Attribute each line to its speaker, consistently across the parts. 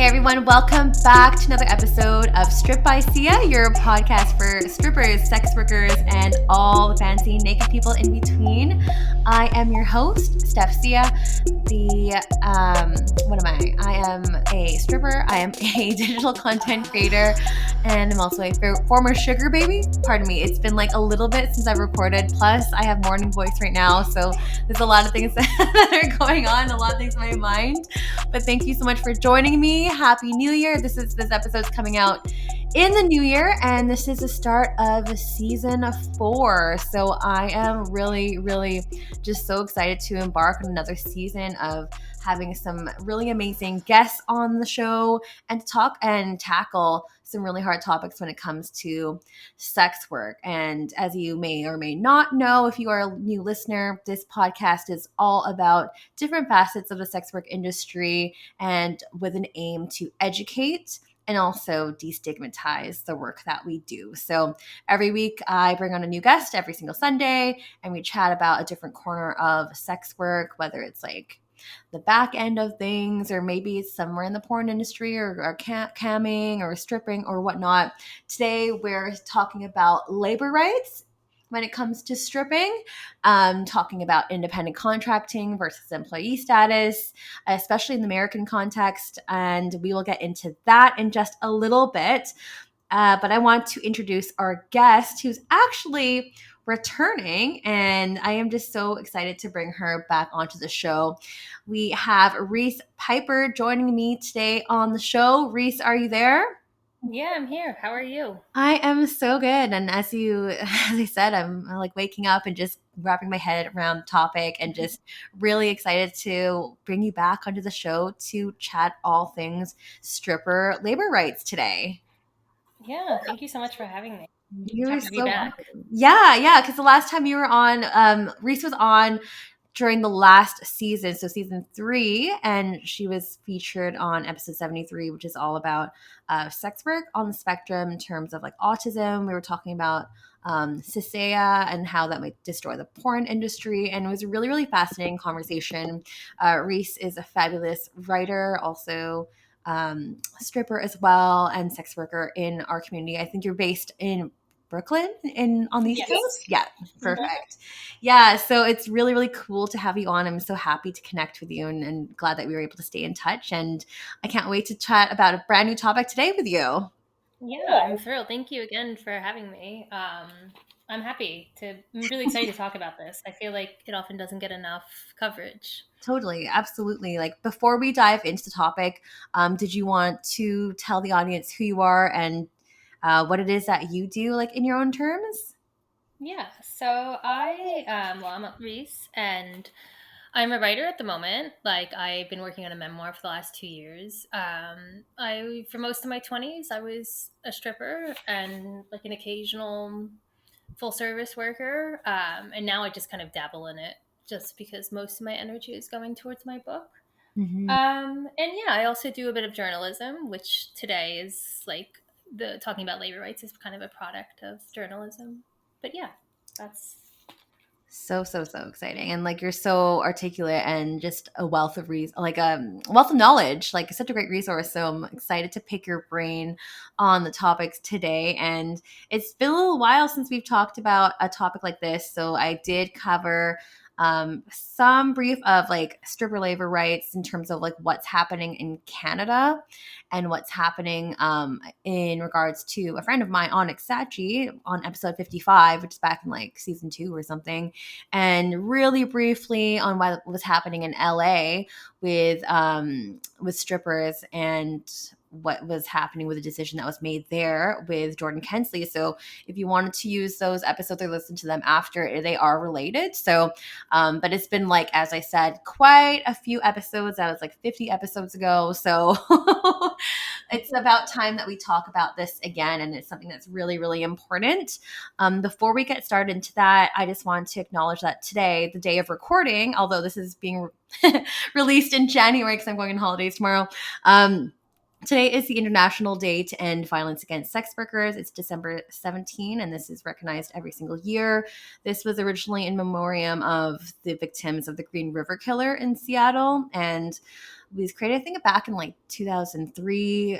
Speaker 1: Hey everyone, welcome back to another episode of Strip by Sia, your podcast for strippers, sex workers, and all the fancy naked people in between. I am your host, Steph Sia. What am I? I am a stripper, I am a digital content creator, and I'm also a former sugar baby. Pardon me, it's been like a little bit since I've recorded, plus I have morning voice right now, so there's a lot of things that are going on, a lot of things in my mind. But thank you so much for joining me. Happy New Year. This episode's coming out in the new year, and this is the start of season 4. So I am really, really just so excited to embark on another season of having some really amazing guests on the show and to talk and tackle some really hard topics when it comes to sex work. And as you may or may not know, if you are a new listener, this podcast is all about different facets of the sex work industry and with an aim to educate and also destigmatize the work that we do. So every week I bring on a new guest every single Sunday, and we chat about a different corner of sex work, whether it's like the back end of things, or maybe it's somewhere in the porn industry or camming or stripping or whatnot. Today we're talking about labor rights when it comes to stripping, talking about independent contracting versus employee status, especially in the American context. And we will get into that in just a little bit. But I want to introduce our guest, who's actually returning, and I am just so excited to bring her back onto the show. We have Reese Piper joining me today on the show. Reese, are you there?
Speaker 2: Yeah, I'm here. How are you?
Speaker 1: I am so good. And as I said, I'm like waking up and just wrapping my head around the topic and just really excited to bring you back onto the show to chat all things stripper labor rights today.
Speaker 2: Yeah, thank you so much for having me.
Speaker 1: You're
Speaker 2: Happy to be
Speaker 1: so
Speaker 2: back.
Speaker 1: welcome. Yeah, because the last time you were on, Reese was on during the last season, so season 3, and she was featured on episode 73, which is all about sex work on the spectrum in terms of like autism. We were talking about Cicea and how that might destroy the porn industry, and it was a really, really fascinating conversation. Reese is a fabulous writer, also stripper as well, and sex worker in our community. I think you're based in Brooklyn on the East Coast?
Speaker 2: Yes.
Speaker 1: Yeah, perfect. Yeah, so it's really, really cool to have you on. I'm so happy to connect with you and glad that we were able to stay in touch. And I can't wait to chat about a brand new topic today with you.
Speaker 2: Yeah, I'm thrilled. Thank you again for having me. I'm really excited to talk about this. I feel like it often doesn't get enough coverage.
Speaker 1: Totally, absolutely. Like before we dive into the topic, did you want to tell the audience who you are and what it is that you do, like in your own terms?
Speaker 2: Yeah, so I'm at Reese, and I'm a writer at the moment. Like, I've been working on a memoir for the last 2 years. For most of my 20s, I was a stripper and like an occasional full service worker. And now I just kind of dabble in it just because most of my energy is going towards my book.
Speaker 1: Mm-hmm.
Speaker 2: And yeah, I also do a bit of journalism, which today is like the talking about labor rights is kind of a product of journalism. But yeah, that's
Speaker 1: So exciting, and like you're so articulate and just a wealth of wealth of knowledge, like such a great resource. So I'm excited to pick your brain on the topics today. And it's been a little while since we've talked about a topic like this, so I did cover some brief of like stripper labor rights in terms of like what's happening in Canada and what's happening in regards to a friend of mine, Onyx Sachi, on episode 55, which is back in like season 2 or something, and really briefly on what was happening in LA with strippers and what was happening with the decision that was made there with Jordan Kensley. So if you wanted to use those episodes or listen to them after, they are related. So, but it's been like, as I said, quite a few episodes. That was like 50 episodes ago. So it's about time that we talk about this again. And it's something that's really, really important. Before we get started into that, I just want to acknowledge that today, the day of recording, although this is being released in January because I'm going on holidays tomorrow. Today is the International Day to End Violence Against Sex Workers. It's December 17, and this is recognized every single year. This was originally in memoriam of the victims of the Green River Killer in Seattle, and was created, I think, back in like 2003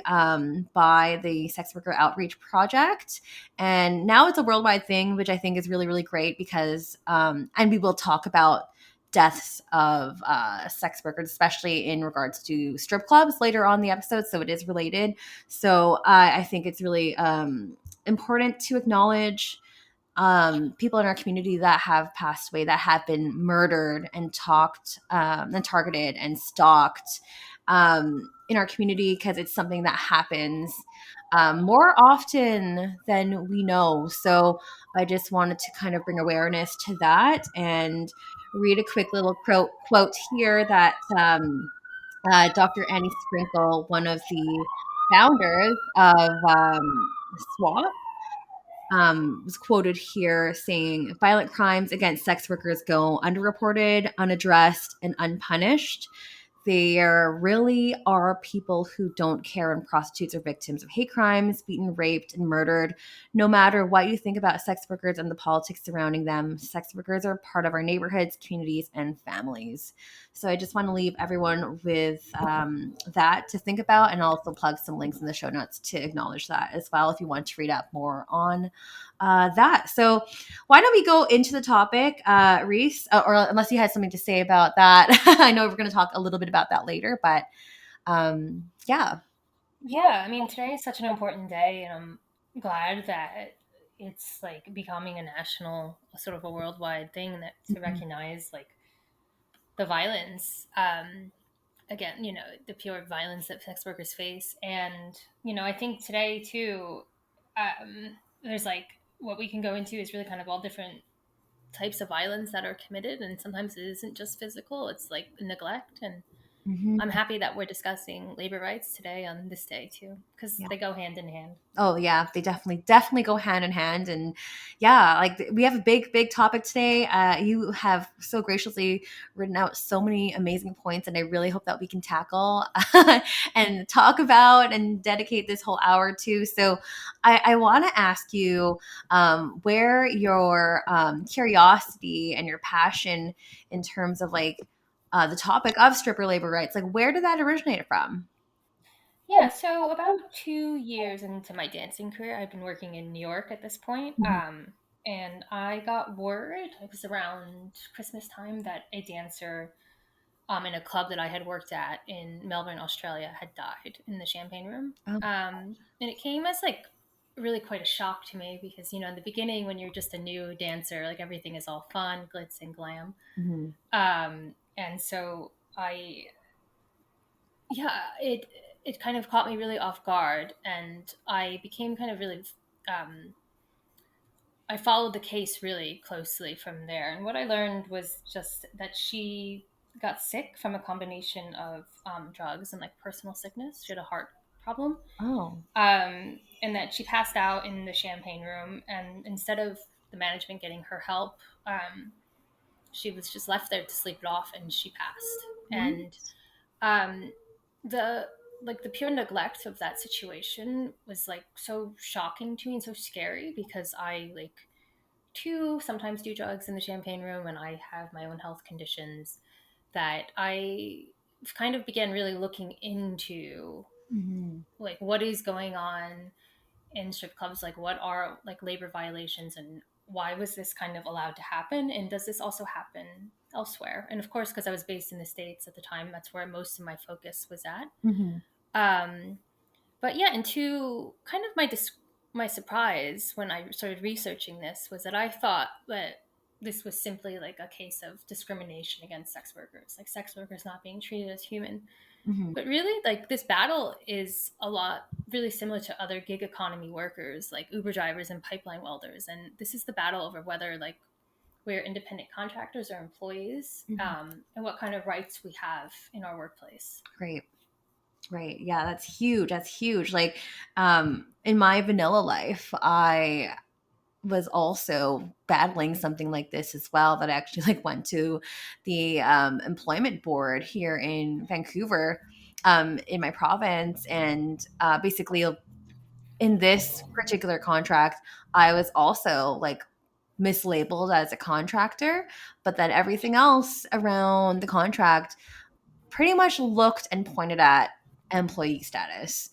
Speaker 1: by the Sex Worker Outreach Project. And now it's a worldwide thing, which I think is really, really great because, and we will talk about deaths of sex workers, especially in regards to strip clubs later on in the episode. So it is related. So I think it's really important to acknowledge people in our community that have passed away, that have been murdered and talked and targeted and stalked in our community, because it's something that happens more often than we know. So I just wanted to kind of bring awareness to that and read a quick little quote here that Dr. Annie Sprinkle, one of the founders of SWAP, was quoted here saying, violent crimes against sex workers go underreported, unaddressed, and unpunished. There really are people who don't care when prostitutes are victims of hate crimes, beaten, raped, and murdered. No matter what you think about sex workers and the politics surrounding them, sex workers are part of our neighborhoods, communities, and families. So I just want to leave everyone with that to think about, and also plug some links in the show notes to acknowledge that as well if you want to read up more on that. So why don't we go into the topic, Reese, or unless you had something to say about that. I know we're going to talk a little bit about that later, but yeah.
Speaker 2: Yeah, I mean, today is such an important day, and I'm glad that it's like becoming a national, sort of a worldwide thing, that to
Speaker 1: Mhm.
Speaker 2: recognize like the violence, again, the pure violence that sex workers face. And, I think today too, there's like what we can go into is really kind of all different types of violence that are committed. And sometimes it isn't just physical, it's like neglect. And
Speaker 1: Mhm.
Speaker 2: I'm happy that we're discussing labor rights today on this day too, because
Speaker 1: Yeah.
Speaker 2: they go hand in hand.
Speaker 1: Oh yeah, they definitely go hand in hand. And yeah, like we have a big topic today. You have so graciously written out so many amazing points, and I really hope that we can tackle and talk about and dedicate this whole hour to. So I want to ask you where your curiosity and your passion in terms of like the topic of stripper labor rights, like where did that originate from?
Speaker 2: Yeah, so about 2 years into my dancing career, I've been working in New York at this point.
Speaker 1: Mhm.
Speaker 2: And I got word, it was around Christmas time, that a dancer in a club that I had worked at in Melbourne, Australia, had died in the champagne room.
Speaker 1: Oh.
Speaker 2: And it came as like really quite a shock to me because, in the beginning, when you're just a new dancer, like everything is all fun, glitz and glam.
Speaker 1: Mhm.
Speaker 2: And so yeah, it kind of caught me really off guard, and I became kind of really um, I followed the case really closely from there. And what I learned was just that she got sick from a combination of drugs and like personal sickness. She had a heart problem,
Speaker 1: Oh.
Speaker 2: and that she passed out in the champagne room. And instead of the management getting her help, she was just left there to sleep it off, and she passed.
Speaker 1: What?
Speaker 2: And um, the the pure neglect of that situation was like so shocking to me and so scary, because I like to sometimes do drugs in the champagne room, and I have my own health conditions, that I kind of began really looking into
Speaker 1: Mhm.
Speaker 2: like what is going on in strip clubs, like what are like labor violations, and why was this kind of allowed to happen, and does this also happen elsewhere? And of course, because I was based in the States at the time, that's where most of my focus was at.
Speaker 1: Mhm.
Speaker 2: um, but yeah, and to kind of my surprise when I started researching this was that I thought that this was simply like a case of discrimination against sex workers, like sex workers not being treated as human.
Speaker 1: Mhm.
Speaker 2: But really, like this battle is a lot really similar to other gig economy workers, like Uber drivers and pipeline welders. And this is the battle over whether like we're independent contractors or employees,
Speaker 1: Mhm.
Speaker 2: and what kind of rights we have in our workplace.
Speaker 1: Great. Right. Yeah, that's huge. That's huge. Like, in my vanilla life, I was also battling something like this as well. That I actually like went to the employment board here in Vancouver, in my province, and basically in this particular contract, I was also like mislabeled as a contractor, but then everything else around the contract pretty much looked and pointed at employee status.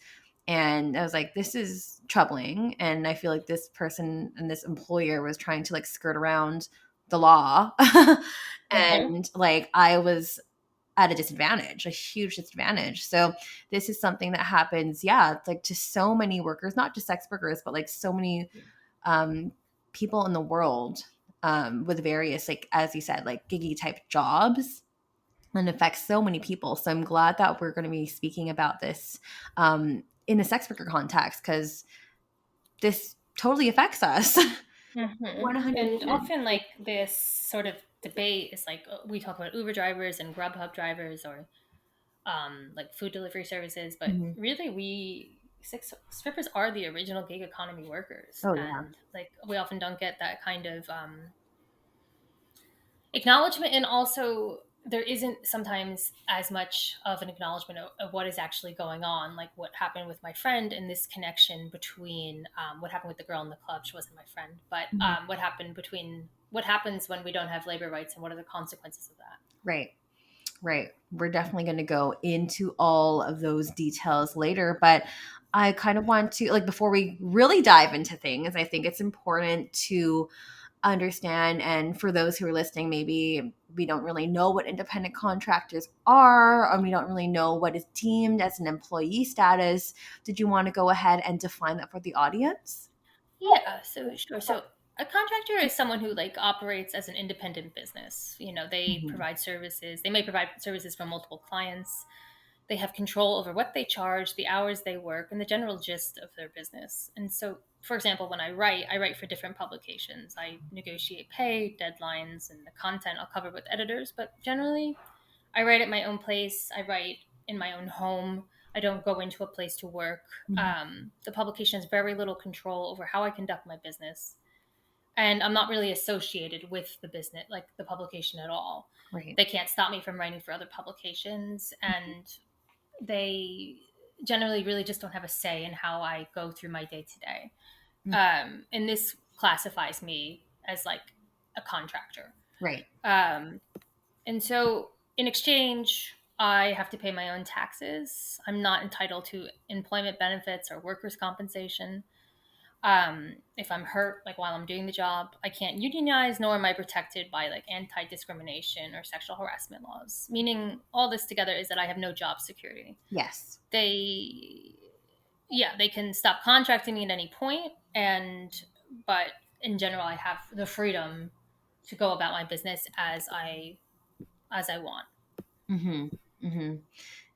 Speaker 1: And I was like, this is troubling. And I feel like this person and this employer was trying to like skirt around the law.
Speaker 2: Mhm.
Speaker 1: And like I was at a disadvantage, a huge disadvantage. So this is something that happens, yeah, it's like to so many workers, not just sex workers, but like so many um, people in the world with various, like as you said, like giggy type jobs, and affects so many people. So I'm glad that we're going to be speaking about this in the sex worker context, because this totally affects us.
Speaker 2: And
Speaker 1: 100%.
Speaker 2: often, like this sort of debate is like we talk about Uber drivers and Grubhub drivers, or like food delivery services, but
Speaker 1: Mhm.
Speaker 2: really, strippers are the original gig economy workers,
Speaker 1: Oh yeah.
Speaker 2: and like we often don't get that kind of acknowledgement, and also there isn't sometimes as much of an acknowledgement of what is actually going on, like what happened with my friend, and this connection between what happened with the girl in the club. She wasn't my friend, but
Speaker 1: Mhm.
Speaker 2: what happens when we don't have labor rights, and what are the consequences of that.
Speaker 1: Right. Right. We're definitely going to go into all of those details later, but I kind of want to, like, before we really dive into things, I think it's important to understand. And for those who are listening, maybe we don't really know what independent contractors are, or we don't really know what is deemed as an employee status. Did you want to go ahead and define that for the audience?
Speaker 2: Yeah, so sure. So a contractor is someone who like operates as an independent business. They
Speaker 1: Mhm.
Speaker 2: provide services. They may provide services for multiple clients. They have control over what they charge, the hours they work, and the general gist of their business. And so, for example, when I write for different publications. I negotiate pay, deadlines, and the content I'll cover with editors, but generally I write at my own place. I write in my own home. I don't go into a place to work.
Speaker 1: Mhm.
Speaker 2: The publication has very little control over how I conduct my business. And I'm not really associated with the business, like the publication at all.
Speaker 1: Right.
Speaker 2: They can't stop me from writing for other publications. And they generally really just don't have a say in how I go through my day to day.
Speaker 1: Mhm.
Speaker 2: And this classifies me as like a contractor.
Speaker 1: Right.
Speaker 2: Um, and so, in exchange, I have to pay my own taxes. I'm not entitled to employment benefits or workers' compensation. If I'm hurt, like while I'm doing the job, I can't unionize, nor am I protected by like anti discrimination or sexual harassment laws. Meaning, all this together is that I have no job security.
Speaker 1: Yes.
Speaker 2: They, yeah, they can stop contracting me at any point, but in general, I have the freedom to go about my business as I want.
Speaker 1: Hmm. Hmm.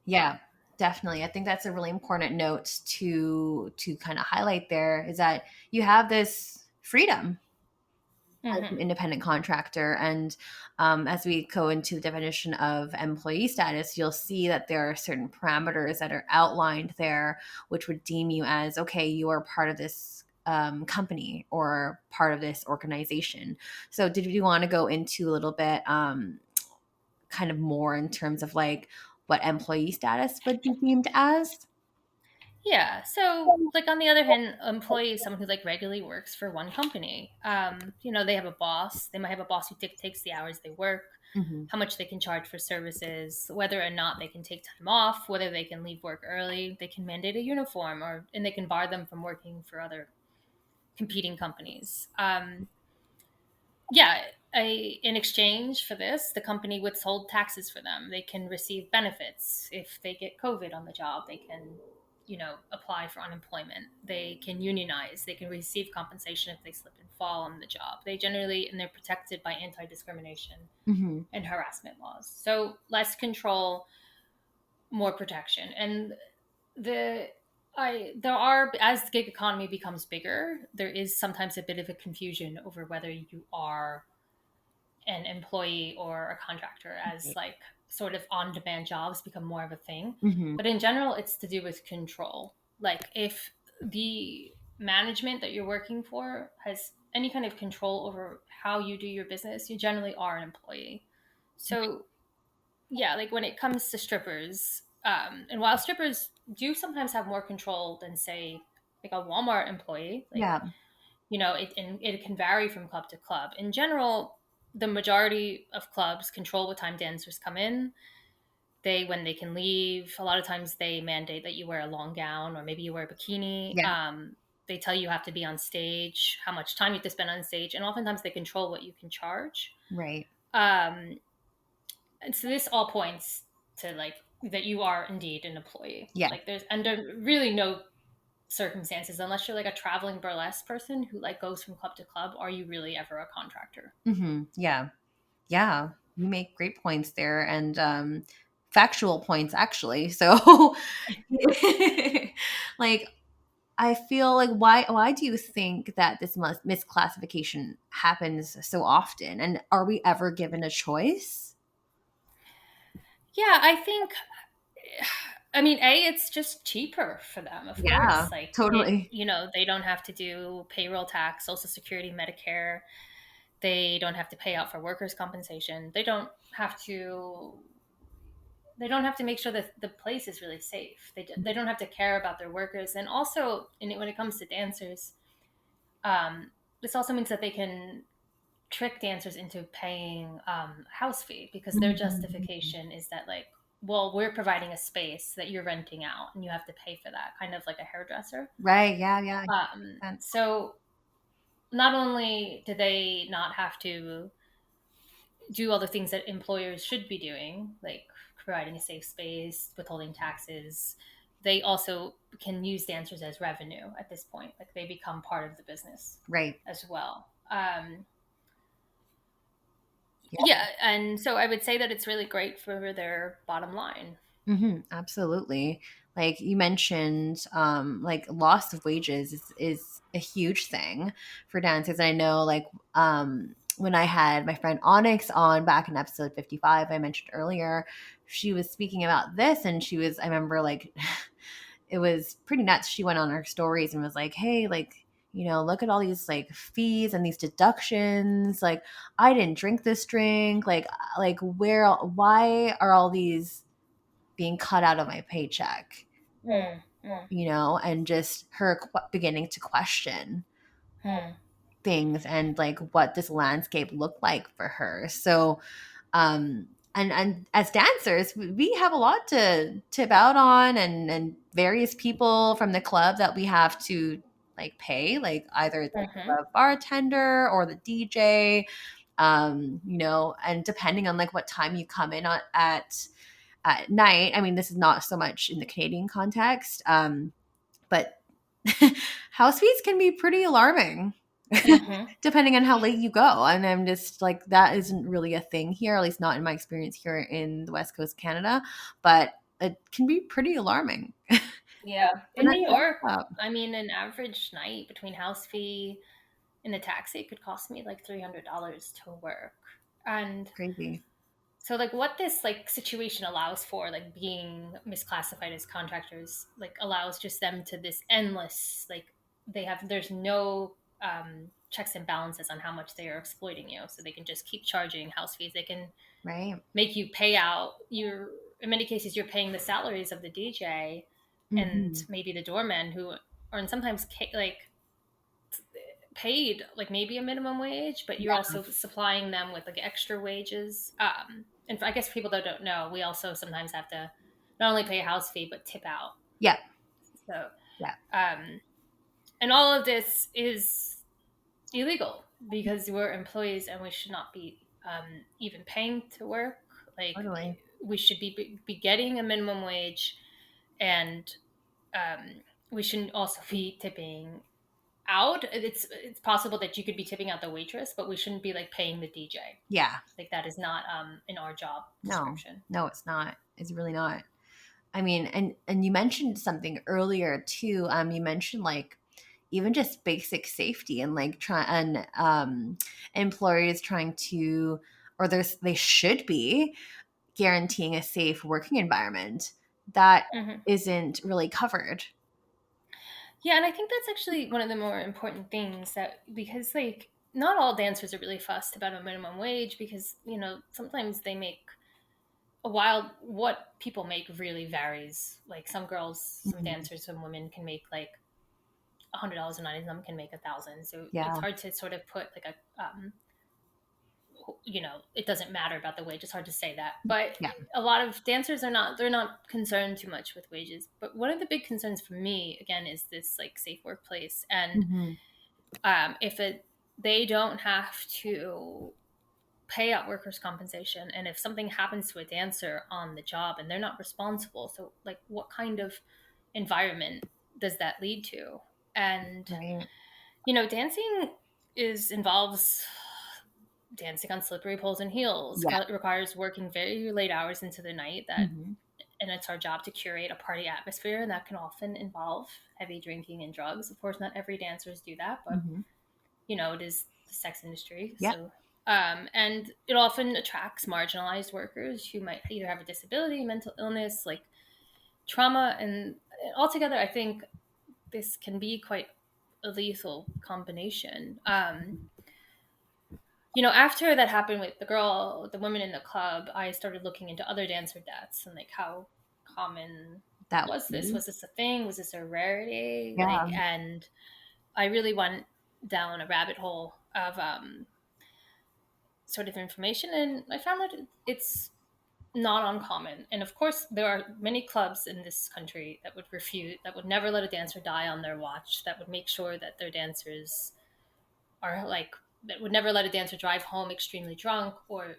Speaker 1: Yeah, definitely. I think that's a really important note to kind of highlight there, is that you have this freedom as an
Speaker 2: Hmm.
Speaker 1: independent contractor. And as we go into the definition of employee status, you'll see that there are certain parameters that are outlined there, which would deem you as, okay, you are part of this company or part of this organization. So, did you want to go into a little bit kind of more in terms of like what employee status would be deemed as?
Speaker 2: Yeah. So, like on the other hand, employee is someone who like regularly works for one company. They have a boss. They might have a boss who dictates the hours they work,
Speaker 1: Hmm.
Speaker 2: how much they can charge for services, whether or not they can take time off, whether they can leave work early. They can mandate a uniform, and they can bar them from working for other competing companies. Yeah, in exchange for this, the company withhold taxes for them. They can receive benefits if they get COVID on the job. They can, apply for unemployment. They can unionize. They can receive compensation if they slip and fall on the job. And they're protected by anti-discrimination
Speaker 1: Hmm.
Speaker 2: and harassment laws. So less control, more protection. And the there are, as the gig economy becomes bigger, there is sometimes a bit of a confusion over whether you are an employee or a contractor, as like sort of on demand jobs become more of a thing.
Speaker 1: Hmm.
Speaker 2: But in general, it's to do with control. Like if the management that you're working for has any kind of control over how you do your business, you generally are an employee. So yeah, like when it comes to strippers, and while strippers do sometimes have more control than say like a Walmart employee, like
Speaker 1: Yeah.
Speaker 2: it can vary from club to club. In general, the majority of clubs control what time dancers come in. when they can leave. A lot of times they mandate that you wear a long gown or maybe you wear a bikini.
Speaker 1: Yeah.
Speaker 2: They tell you have to be on stage, how much time you have to spend on stage, and oftentimes they control what you can charge.
Speaker 1: Right.
Speaker 2: Um, and so this all points to like that you are indeed an employee.
Speaker 1: Yeah.
Speaker 2: Like there's under really no circumstances, unless you're like a traveling burlesque person who like goes from club to club, are you really ever a contractor?
Speaker 1: Yeah. Yeah. You make great points there, and factual points actually. So like I feel like why do you think that this misclassification happens so often, and are we ever given a choice?
Speaker 2: Yeah, I think, I mean, it's just cheaper for them, of
Speaker 1: Yeah,
Speaker 2: course. Like
Speaker 1: totally.
Speaker 2: they don't have to do payroll tax, social security, Medicare. They don't have to pay out for workers' compensation. They don't have to make sure that the place is really safe. They don't have to care about their workers. And also, when it comes to dancers, this also means that they can trick dancers into paying house fee, because their
Speaker 1: Mhm.
Speaker 2: justification is that like, well, we're providing a space that you're renting out and you have to pay for that, kind of like a hairdresser.
Speaker 1: Right. Yeah. Yeah. Sense.
Speaker 2: So not only do they not have to do all the things that employers should be doing, like providing a safe space, withholding taxes, they also can use dancers as revenue at this point. Like they become part of the business
Speaker 1: Right.
Speaker 2: as well.
Speaker 1: Yeah.
Speaker 2: Yeah, and so I would say that it's really great for their bottom line.
Speaker 1: Absolutely. Like you mentioned, like loss of wages is a huge thing for dancers. I know, like, when I had my friend Onyx on back in episode 55, I mentioned earlier, she was speaking about this, and I remember, like, it was pretty nuts. She went on her stories and was like, hey, like, look at all these like fees and these deductions. Like, I didn't drink this drink. Like, why are all these being cut out of my paycheck,
Speaker 2: Mm, mm,
Speaker 1: and just her beginning to question
Speaker 2: mm,
Speaker 1: things and like what this landscape looked like for her. So, and as dancers, we have a lot to tip out on, and various people from the club that we have to like pay, like either it's like
Speaker 2: mm-hmm,
Speaker 1: the bartender or the DJ, and depending on like what time you come in at night. I mean, this is not so much in the Canadian context, but house fees can be pretty alarming
Speaker 2: mm-hmm.
Speaker 1: depending on how late you go. And I'm just like, that isn't really a thing here, at least not in my experience here in the West Coast of Canada, but it can be pretty alarming.
Speaker 2: Yeah,
Speaker 1: And
Speaker 2: in New
Speaker 1: that's
Speaker 2: York,
Speaker 1: up.
Speaker 2: I mean, an average night between house fee and the taxi could cost me like $300 to work. And
Speaker 1: Crazy.
Speaker 2: so like what this like situation allows for, like being misclassified as contractors, like allows just them to this endless, like there's no checks and balances on how much they are exploiting you, so they can just keep charging house fees. They can
Speaker 1: Right.
Speaker 2: make you pay out your, in many cases you're paying the salaries of the DJ and
Speaker 1: Hmm.
Speaker 2: maybe the doorman, who are in sometimes like paid like maybe a minimum wage, but you're
Speaker 1: Yeah.
Speaker 2: also supplying them with like extra wages. And I guess for people that don't know, we also sometimes have to not only pay a house fee but tip out.
Speaker 1: Yeah.
Speaker 2: So,
Speaker 1: Yeah.
Speaker 2: um, and all of this is illegal because we're employees and we should not be even paying to work. Like
Speaker 1: Totally.
Speaker 2: we should be getting a minimum wage, and we shouldn't also be tipping out. It's possible that you could be tipping out the waitress, but we shouldn't be like paying the DJ.
Speaker 1: Yeah.
Speaker 2: Like that is not in our job
Speaker 1: No,
Speaker 2: description.
Speaker 1: no, it's not. It's really not. I mean, and you mentioned something earlier too. You mentioned like even just basic safety and like try and employers trying to, or they should be guaranteeing a safe working environment that
Speaker 2: Hmm.
Speaker 1: isn't really covered.
Speaker 2: Yeah, and I think that's actually one of the more important things, that because like not all dancers are really fussed about a minimum wage, because sometimes they make a wild, what people make really varies. Like some girls, some
Speaker 1: Mhm.
Speaker 2: dancers, some women can make like $100 a night, and some can make 1,000. So it's
Speaker 1: Yeah.
Speaker 2: hard to sort of put like a it doesn't matter about the wage. It's hard to say that, but
Speaker 1: Yeah.
Speaker 2: a lot of dancers they're not concerned too much with wages. But one of the big concerns for me again is this like safe workplace, and
Speaker 1: Mm-hmm.
Speaker 2: if they don't have to pay out workers compensation, and if something happens to a dancer on the job and they're not responsible, so like what kind of environment does that lead to? And
Speaker 1: Right.
Speaker 2: dancing is involves dancing on slippery poles and heels.
Speaker 1: Yeah.
Speaker 2: It requires working very late hours into the night, that
Speaker 1: Mm-hmm.
Speaker 2: and it's our job to curate a party atmosphere, and that can often involve heavy drinking and drugs. Of course, not every dancers do that, but
Speaker 1: Mm-hmm.
Speaker 2: it is the sex industry.
Speaker 1: Yeah.
Speaker 2: So and it often attracts marginalized workers who might either have a disability, mental illness, like trauma, and altogether I think this can be quite a lethal combination. After that happened with the woman in the club, I started looking into other dancer deaths and like how common
Speaker 1: That
Speaker 2: was
Speaker 1: would
Speaker 2: this?
Speaker 1: be.
Speaker 2: Was this a thing? Was this a rarity?
Speaker 1: Yeah.
Speaker 2: And I really went down a rabbit hole of sort of information, and I found that it's not uncommon. And of course, there are many clubs in this country that would never let a dancer die on their watch, that would make sure that their dancers are like, that would never let a dancer drive home extremely drunk, or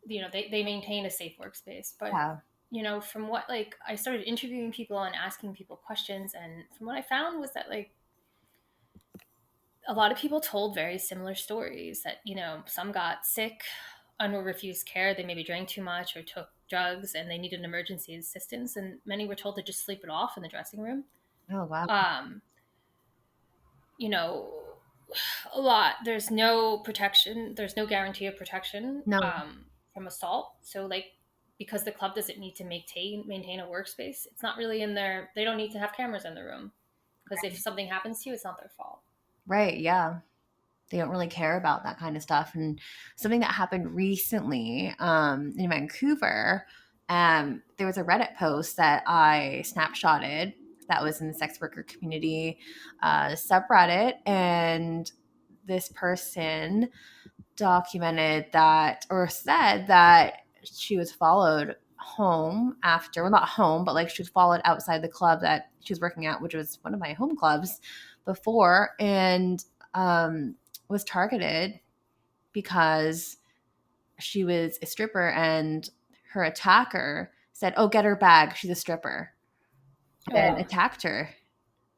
Speaker 2: they maintain a safe workspace. But
Speaker 1: Yeah.
Speaker 2: from what, like, I started interviewing people and asking people questions, and from what I found was that, like, a lot of people told very similar stories, that some got sick and were refused care. They maybe drank too much or took drugs and they needed emergency assistance, and many were told to just sleep it off in the dressing room.
Speaker 1: Oh, wow.
Speaker 2: um you know a lot There's no protection, there's no guarantee of protection
Speaker 1: No.
Speaker 2: from assault. So, like, because the club doesn't need to maintain a workspace, it's not really in their, they don't need to have cameras in the room, because if something happens to you, it's not their fault.
Speaker 1: Right. Yeah. They don't really care about that kind of stuff. And something that happened recently in Vancouver, there was a Reddit post that I snapshotted that was in the sex worker community subreddit. And this person documented that, or said that she was followed home after, well, not home, but like she was followed outside the club that she was working at, which was one of my home clubs before, and was targeted because she was a stripper, and her attacker said, "Oh, get her bag, she's a stripper," and
Speaker 2: Oh,
Speaker 1: attacked her.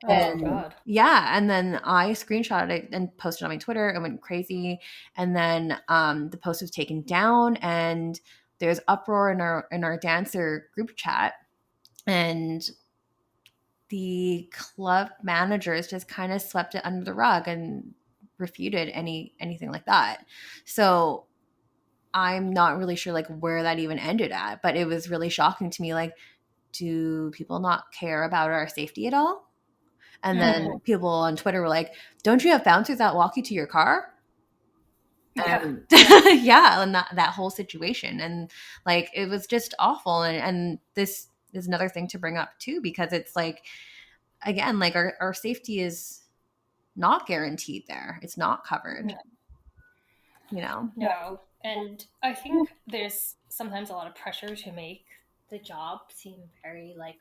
Speaker 2: oh
Speaker 1: And
Speaker 2: God.
Speaker 1: yeah, and then I screenshotted it and posted it on my Twitter. It went crazy. And then the post was taken down, and there's uproar in our dancer group chat. And the club managers just kind of swept it under the rug and refuted anything like that. So I'm not really sure like where that even ended at, but it was really shocking to me. Like, do people not care about our safety at all? And
Speaker 2: Mm,
Speaker 1: then people on Twitter were like, "Don't you have bouncers that walk you to your car?"
Speaker 2: yeah.
Speaker 1: And
Speaker 2: Yeah.
Speaker 1: yeah, and that whole situation, and like it was just awful. And this is another thing to bring up too, because it's like, again, like our safety is not guaranteed there. It's not covered,
Speaker 2: No.
Speaker 1: you know?
Speaker 2: No. And I think there's sometimes a lot of pressure to make the job seem very like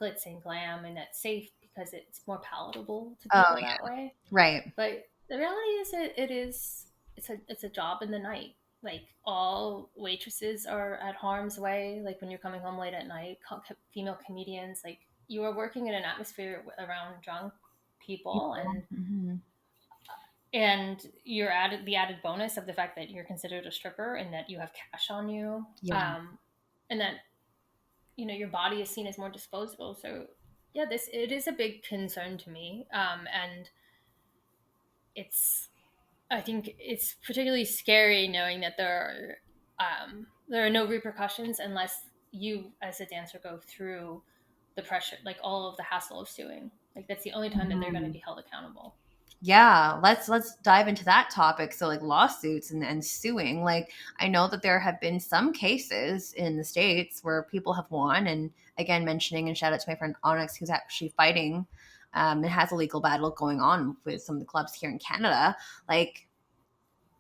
Speaker 2: glitz and glam and that's safe, because it's more palatable to
Speaker 1: Oh
Speaker 2: people that
Speaker 1: yeah,
Speaker 2: way.
Speaker 1: right.
Speaker 2: But the reality is, it's a job in the night. Like, all waitresses are at harm's way. Like, when you're coming home late at night, female comedians, like, you are working in an atmosphere around drunk people,
Speaker 1: People. Hmm.
Speaker 2: and you're added the added bonus of the fact that you're considered a stripper and that you have cash on you,
Speaker 1: Yeah.
Speaker 2: and that your body is seen as more disposable. So yeah, this it is a big concern to me, and it's I think it's particularly scary knowing that there are no repercussions unless you as a dancer go through the pressure, like all of the hassle of suing. Like, that's the only time that they're going to
Speaker 1: Mhm.
Speaker 2: be held accountable.
Speaker 1: Yeah, let's dive into that topic. So like lawsuits and suing. Like I know that there have been some cases in the States where people have won, and again mentioning, and shout out to my friend Onyx who's actually fighting and has a legal battle going on with some of the clubs here in Canada. Like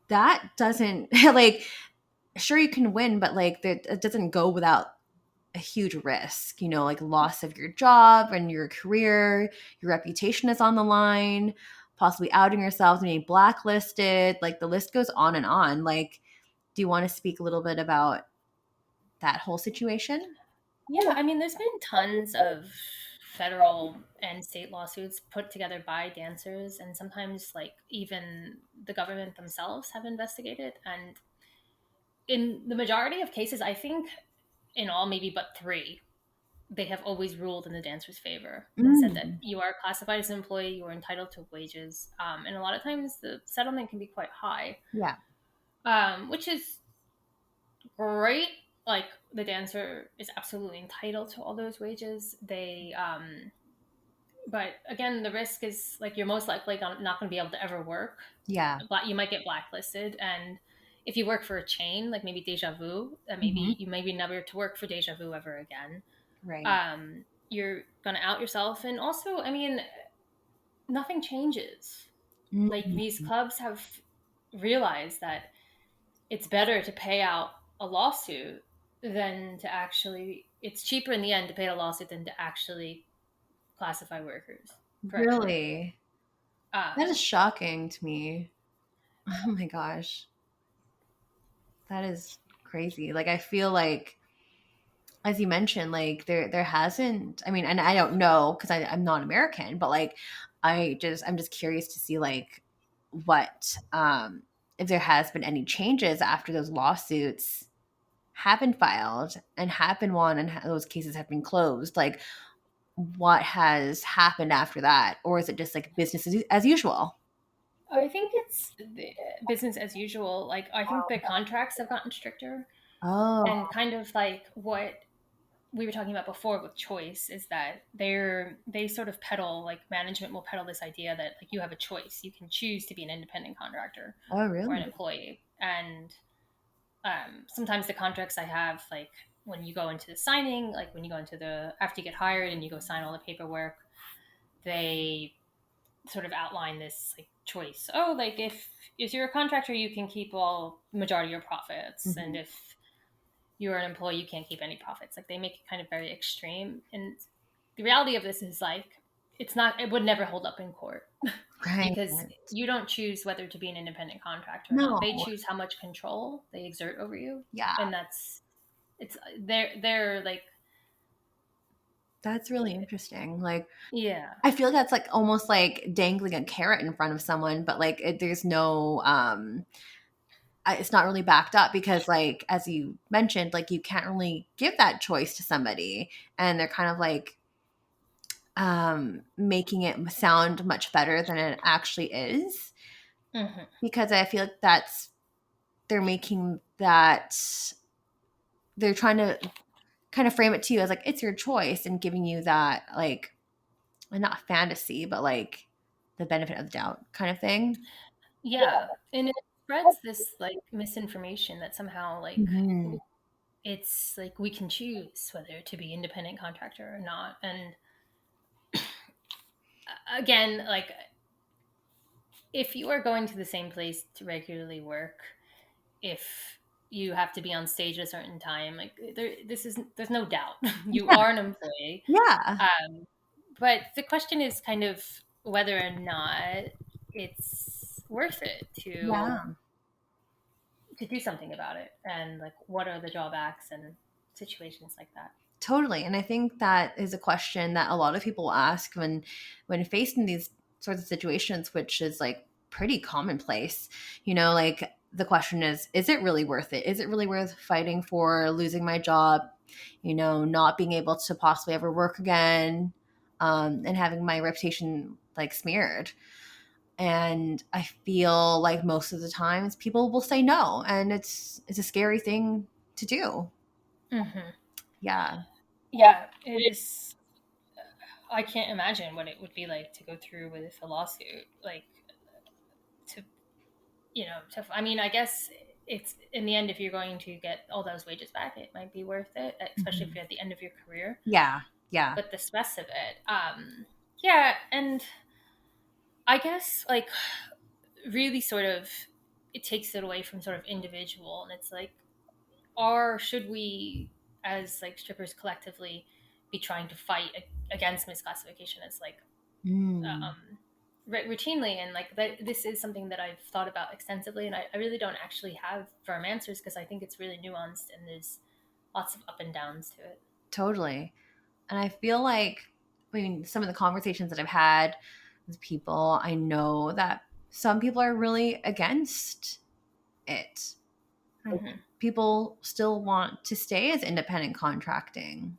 Speaker 1: that doesn't like, sure you can win, but like it doesn't go without a huge risk, like loss of your job and your career, your reputation is on the line, possibly outing yourself and being blacklisted. Like the list goes on and on. Like, do you want to speak a little bit about that whole situation?
Speaker 2: Yeah, I mean, there's been tons of federal and state lawsuits put together by dancers, and sometimes, like, even the government themselves have investigated. And in the majority of cases, I think in all, maybe but three, they have always ruled in the dancer's favor and said that
Speaker 1: Mm,
Speaker 2: you are classified as an employee, you are entitled to wages. And a lot of times the settlement can be quite high,
Speaker 1: yeah.
Speaker 2: which is great. Like the dancer is absolutely entitled to all those wages. But again, the risk is like you're most likely not going to be able to ever work.
Speaker 1: Yeah.
Speaker 2: But you might get blacklisted, and if you work for a chain like maybe Deja Vu,
Speaker 1: Hmm.
Speaker 2: maybe you maybe never to work for Deja Vu ever again.
Speaker 1: Right.
Speaker 2: You're gonna out yourself, and also, I mean, nothing changes. Like these
Speaker 1: Mhm.
Speaker 2: clubs have realized that it's better to pay out a lawsuit than to actually. It's cheaper in the end to pay a lawsuit than to actually classify workers correctly.
Speaker 1: Really? That is
Speaker 2: Um,
Speaker 1: shocking to me. Oh my gosh. That is crazy. Like I feel like, as you mentioned, like there hasn't, I mean, and I don't know because I'm not American, but like I'm just curious to see like what if there has been any changes after those lawsuits have been filed and have been won and those cases have been closed. Like what has happened after that, or is it just like business as usual?
Speaker 2: I think it's business as usual. Like I think the contracts have gotten stricter,
Speaker 1: Oh,
Speaker 2: and kind of like what we were talking about before with choice is that they sort of peddle, like management will peddle this idea that like you have a choice, you can choose to be an independent contractor
Speaker 1: oh,
Speaker 2: or an
Speaker 1: really?
Speaker 2: employee. And sometimes the contracts I have, like when you go into the signing, like when you go into the after you get hired and you go sign all the paperwork, they sort of outline this like choice. Oh, like if you're a contractor, you can keep all majority of your profits, and
Speaker 1: Hmm.
Speaker 2: if you're an employee, you can't keep any profits. Like they make it kind of very extreme. And the reality of this is like it would never hold up in court
Speaker 1: Right.
Speaker 2: because you don't choose whether to be an independent contractor or not.
Speaker 1: No.
Speaker 2: They choose how much control they exert over you.
Speaker 1: Yeah,
Speaker 2: And it's they're like,
Speaker 1: that's really interesting. Like
Speaker 2: yeah.
Speaker 1: I feel like that's like almost like dangling a carrot in front of someone, but like there's no it's not really backed up because like as you mentioned, like you can't really give that choice to somebody, and they're kind of like making it sound much better than it actually is,
Speaker 2: Hmm.
Speaker 1: because I feel like that's they're making that they're trying to kind of frame it to you as like it's your choice and giving you that like not fantasy but like the benefit of the doubt kind of thing.
Speaker 2: Yeah. And it spreads this like misinformation that somehow like
Speaker 1: Hmm.
Speaker 2: it's like we can choose whether to be independent contractor or not. And again, like if you are going to the same place to regularly work, if you have to be on stage at a certain time, like there's no doubt you
Speaker 1: Yeah.
Speaker 2: are an employee.
Speaker 1: Yeah.
Speaker 2: Um, but the question is kind of whether or not it's worth it
Speaker 1: Yeah.
Speaker 2: to do something about it, and like what are the drawbacks and situations like that.
Speaker 1: Totally. And I think that is a question that a lot of people ask when faced in these sorts of situations, which is like pretty commonplace. Like the question is it really worth it? Is it really worth fighting for losing my job, not being able to possibly ever work again, and having my reputation like smeared? And I feel like most of the times people will say no, and it's a scary thing to do.
Speaker 2: Hmm.
Speaker 1: Yeah.
Speaker 2: Yeah, it is. I can't imagine what it would be like to go through with a lawsuit, like to I mean, I guess it's in the end, if you're going to get all those wages back, it might be worth it, especially if
Speaker 1: Mhm.
Speaker 2: you're at the end of your career.
Speaker 1: Yeah. Yeah.
Speaker 2: But the stress of it, yeah, and I guess like really sort of. it takes it away from sort of individual, and it's like, or should we as like strippers collectively be trying to fight against misclassification? It's like
Speaker 1: Mm,
Speaker 2: um, routinely, and like this is something that I've thought about extensively, and I really don't actually have firm answers because I think it's really nuanced and there's lots of up and downs to it.
Speaker 1: totally. And I feel like, I mean, some of the conversations that I've had with people, I know that some people are really against it. Like,
Speaker 2: Hmm.
Speaker 1: people still want to stay as independent contracting.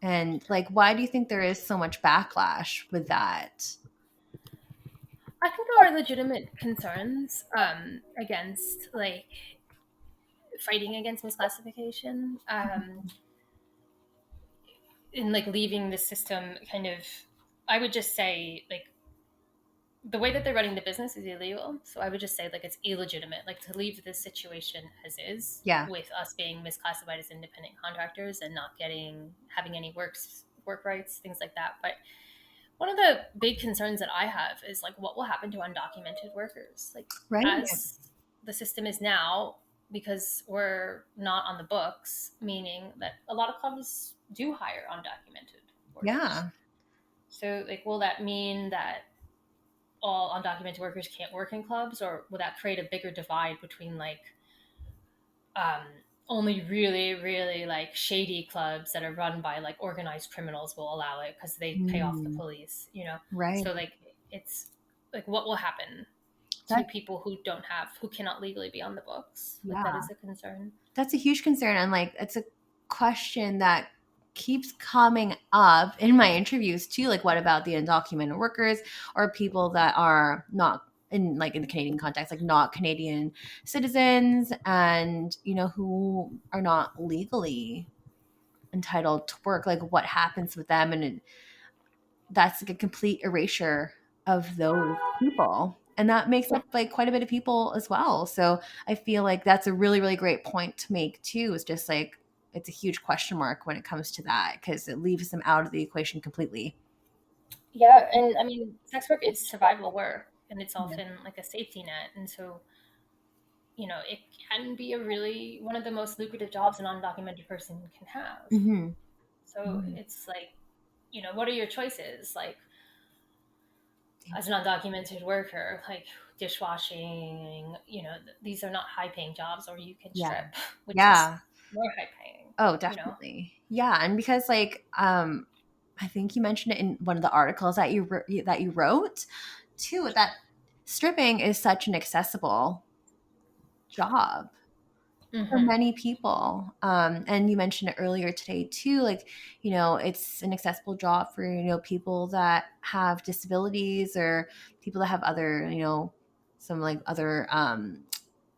Speaker 1: And like, why do you think there is so much backlash with that?
Speaker 2: I think there are legitimate concerns against like fighting against misclassification, and like leaving the system kind of. I would just say like the way that they're running the business is illegal. So I would just say like it's illegitimate, like to leave this situation as is
Speaker 1: Yeah.
Speaker 2: with us being misclassified as independent contractors and not getting having any work rights, things like that. But one of the big concerns that I have is like what will happen to undocumented workers, like
Speaker 1: Right.
Speaker 2: as the system is now, because we're not on the books, meaning that a lot of clubs do hire undocumented workers.
Speaker 1: Yeah.
Speaker 2: So like will that mean that all undocumented workers can't work in clubs, or will that create a bigger divide between like um, only really, really like shady clubs that are run by like organized criminals will allow it because they pay off the
Speaker 1: Mm,
Speaker 2: police, you know?
Speaker 1: right.
Speaker 2: So like it's like what will happen to
Speaker 1: That,
Speaker 2: people who cannot legally be on the books? Like that
Speaker 1: yeah.
Speaker 2: is a concern.
Speaker 1: That's a huge concern. And like, it's a question that keeps coming up in my interviews too. Like, what about the undocumented workers or people that are not in, like, in the Canadian context, like not Canadian citizens, and, who are not legally entitled to work? Like, what happens with them? And that's like a complete erasure of those people. And that makes up like quite a bit of people as well. So I feel like that's a really, really great point to make too. Is just like, it's a huge question mark when it comes to that, because it leaves them out of the equation completely.
Speaker 2: Yeah, and I mean, sex work is survival work, and it's
Speaker 1: Yeah.
Speaker 2: often like a safety net, and so it can be a really one of the most lucrative jobs an undocumented person can have.
Speaker 1: Hmm.
Speaker 2: So it's like, what are your choices? Like, as an undocumented worker, like dishwashing, these are not high paying jobs, or you can
Speaker 1: Yeah.
Speaker 2: strip, which is
Speaker 1: Yeah.
Speaker 2: more high paying,
Speaker 1: Oh,
Speaker 2: you know?
Speaker 1: definitely. Yeah, and because like I think you mentioned it in one of the articles that you wrote too, that stripping is such an accessible job for
Speaker 2: Hmm.
Speaker 1: many people. And you mentioned it earlier today too, like, it's an accessible job for, people that have disabilities, or people that have other, some like other,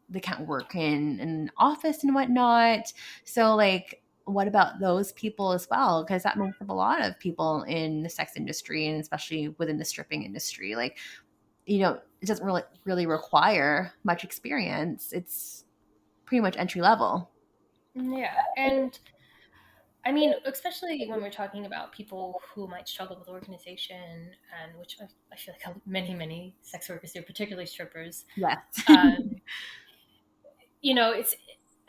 Speaker 1: they can't work in an office and whatnot. So like, what about those people as well? Because that makes up a lot of people in the sex industry, and especially within the stripping industry. Like, it doesn't really require much experience. It's pretty much entry level.
Speaker 2: Yeah. And I mean, especially when we're talking about people who might struggle with organization, and which I feel like many, many sex workers do, particularly strippers.
Speaker 1: Yes.
Speaker 2: Um, it's,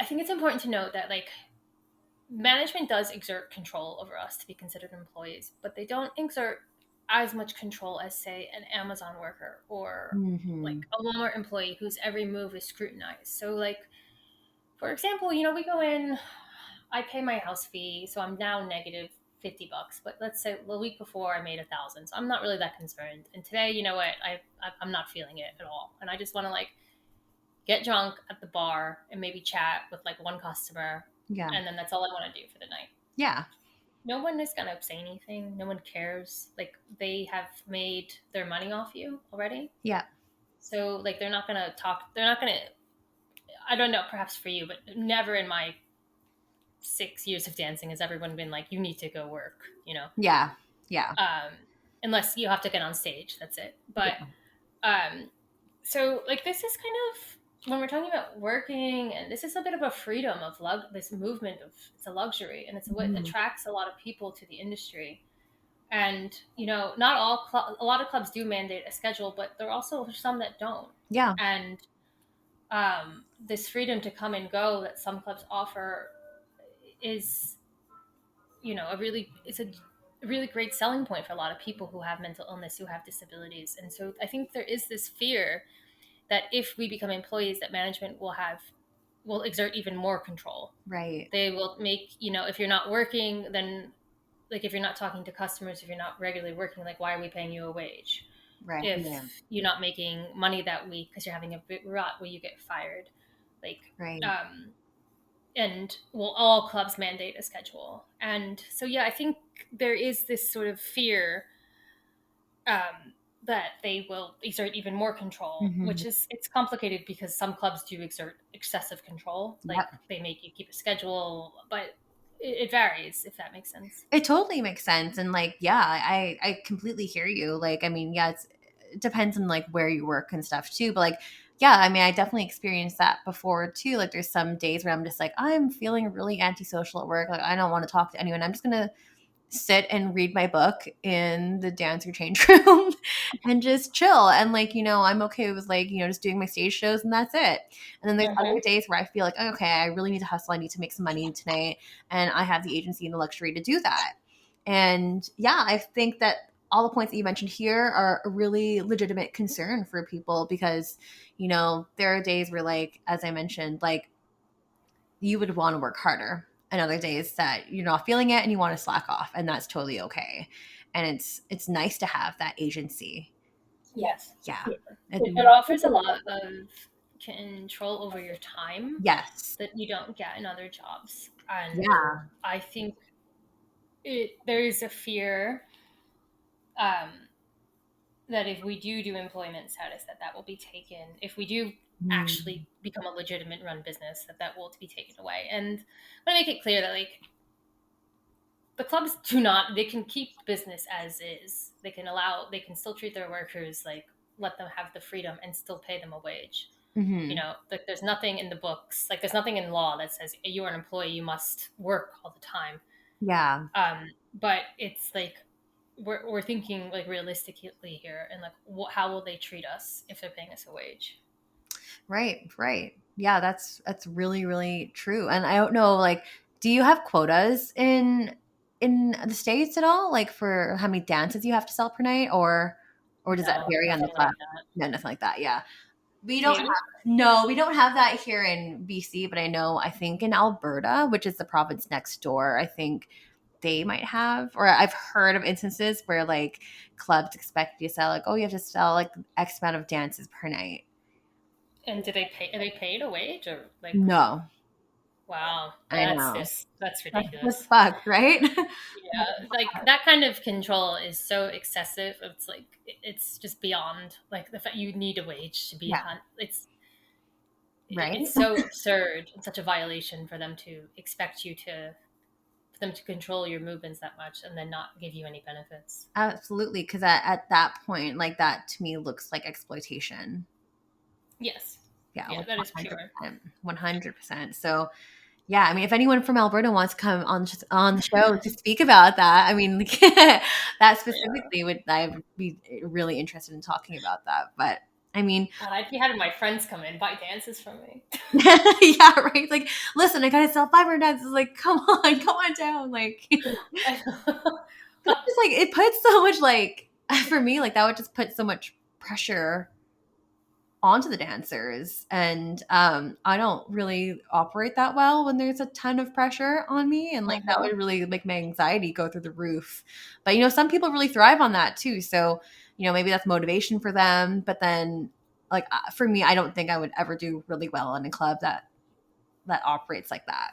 Speaker 2: I think it's important to note that like management does exert control over us to be considered employees, but they don't exert as much control as, say, an Amazon worker or like
Speaker 1: Hmm.
Speaker 2: a Walmart employee whose every move is scrutinized. So, like, for example, we go in, I pay my house fee, so I'm now negative $50. But let's say the week before I made 1,000, so I'm not really that concerned. And today, you know what, I'm not feeling it at all, and I just want to like get drunk at the bar and maybe chat with like one customer,
Speaker 1: Yeah.
Speaker 2: and then that's all I want to do for the night.
Speaker 1: Yeah.
Speaker 2: No one is gonna say anything. No one cares. Like they have made their money off you already.
Speaker 1: Yeah.
Speaker 2: So like they're not gonna talk. They're not gonna. I don't know. Perhaps for you, but never in my 6 years of dancing has everyone been like, "You need to go work."
Speaker 1: Yeah. Yeah.
Speaker 2: Um, unless you have to get on stage. That's it. But
Speaker 1: Yeah.
Speaker 2: um, so like this is kind of when we're talking about working, and this is a bit of a freedom of this movement of it's a luxury, and it's what
Speaker 1: Mhm.
Speaker 2: attracts a lot of people to the industry. And not all a lot of clubs do mandate a schedule, but there are also some that don't.
Speaker 1: Yeah.
Speaker 2: And this freedom to come and go that some clubs offer is, it's a really great selling point for a lot of people who have mental illness, who have disabilities. And so I think there is this fear that if we become employees, that management will exert even more control.
Speaker 1: Right.
Speaker 2: They will make, if you're not working, then like if you're not talking to customers, if you're not regularly working, like why are we paying you a wage?
Speaker 1: Right.
Speaker 2: If
Speaker 1: Yeah.
Speaker 2: you're not making money that week because you're having a bit rut where you get fired, like
Speaker 1: Right.
Speaker 2: and will all clubs mandate a schedule? And so yeah, I think there is this sort of fear that they will exert even more control,
Speaker 1: Mm-hmm.
Speaker 2: which is, it's complicated because some clubs do exert excessive control, like
Speaker 1: Yep.
Speaker 2: they make you keep a schedule, but it varies, if that makes sense.
Speaker 1: It totally makes sense. And like, yeah, I completely hear you. Like, I mean, yeah, it depends on like where you work and stuff too. But like, yeah, I mean, I definitely experienced that before too. Like there's some days where I'm just like, I'm feeling really antisocial at work. Like I don't want to talk to anyone. I'm just gonna sit and read my book in the dancer change room and just chill. And like, I'm okay with like, just doing my stage shows and that's it. And then there's other
Speaker 2: Mm-hmm.
Speaker 1: days where I feel like, okay, I really need to hustle. I need to make some money tonight. And I have the agency and the luxury to do that. And yeah, I think that all the points that you mentioned here are a really legitimate concern for people because, there are days where like, as I mentioned, like you would want to work harder and other days that you're not feeling it and you want to slack off and that's totally okay. And it's nice to have that agency.
Speaker 2: Yes.
Speaker 1: Yeah.
Speaker 2: It offers a lot of control over your time
Speaker 1: Yes.
Speaker 2: that you don't get in other jobs. And
Speaker 1: Yeah.
Speaker 2: I think there is a fear um, that if we do employment status, that will be taken. If we do
Speaker 1: Mm.
Speaker 2: actually become a legitimate run business, that will be taken away. And I want to make it clear that like the clubs they can keep business as is. They can still treat their workers like, let them have the freedom and still pay them a wage.
Speaker 1: Hmm.
Speaker 2: Like there's nothing in the books, like there's nothing in law that says you're an employee, you must work all the time.
Speaker 1: Yeah.
Speaker 2: But it's like we're thinking like realistically here, and like how will they treat us if they're paying us a wage?
Speaker 1: Right. Right. Yeah, that's really, really true. And I don't know, like, do you have quotas in the States at all? Like for how many dances you have to sell per night or does that
Speaker 2: No,
Speaker 1: vary on the
Speaker 2: nothing
Speaker 1: club?
Speaker 2: like that.
Speaker 1: No, nothing like that. Yeah. We
Speaker 2: Do
Speaker 1: don't have
Speaker 2: you?
Speaker 1: no, we don't have that here in BC, but I think in Alberta, which is the province next door, I think they might have, or I've heard of instances where like clubs expect you to sell like, oh, you have to sell like X amount of dances per night.
Speaker 2: And do they pay? Are they paid a wage or like?
Speaker 1: No,
Speaker 2: Wow,
Speaker 1: I know.
Speaker 2: that's
Speaker 1: That's
Speaker 2: ridiculous.
Speaker 1: fucked, right?
Speaker 2: Yeah, like that kind of control is so excessive. It's like it's just beyond like the fact you need a wage to be a
Speaker 1: Yeah,
Speaker 2: hunt.
Speaker 1: right.
Speaker 2: It's so absurd and such a violation for them to expect for them to control your movements that much and then not give you any benefits.
Speaker 1: Absolutely, because at that point, like that to me looks like exploitation.
Speaker 2: Yes.
Speaker 1: Yeah,
Speaker 2: Yeah,
Speaker 1: like
Speaker 2: that is
Speaker 1: 100%,
Speaker 2: pure.
Speaker 1: 100%. So yeah, I mean, if anyone from Alberta wants to come on the show to speak about that, I mean, that
Speaker 2: Yeah.
Speaker 1: specifically would I would be really interested in talking about that. But I mean,
Speaker 2: And I'd be having my friends come in, buy dances from me.
Speaker 1: yeah, right. Like, listen, I gotta sell 500 dances. Like, come on down. Like,
Speaker 2: I know.
Speaker 1: just like it puts so much like for me, like that would just put so much pressure onto the dancers and I don't really operate that well when there's a ton of pressure on me and like that
Speaker 2: Mhm.
Speaker 1: would really make my anxiety go through the roof. But some people really thrive on that too, so maybe that's motivation for them, but then like for me, I don't think I would ever do really well in a club that operates like that.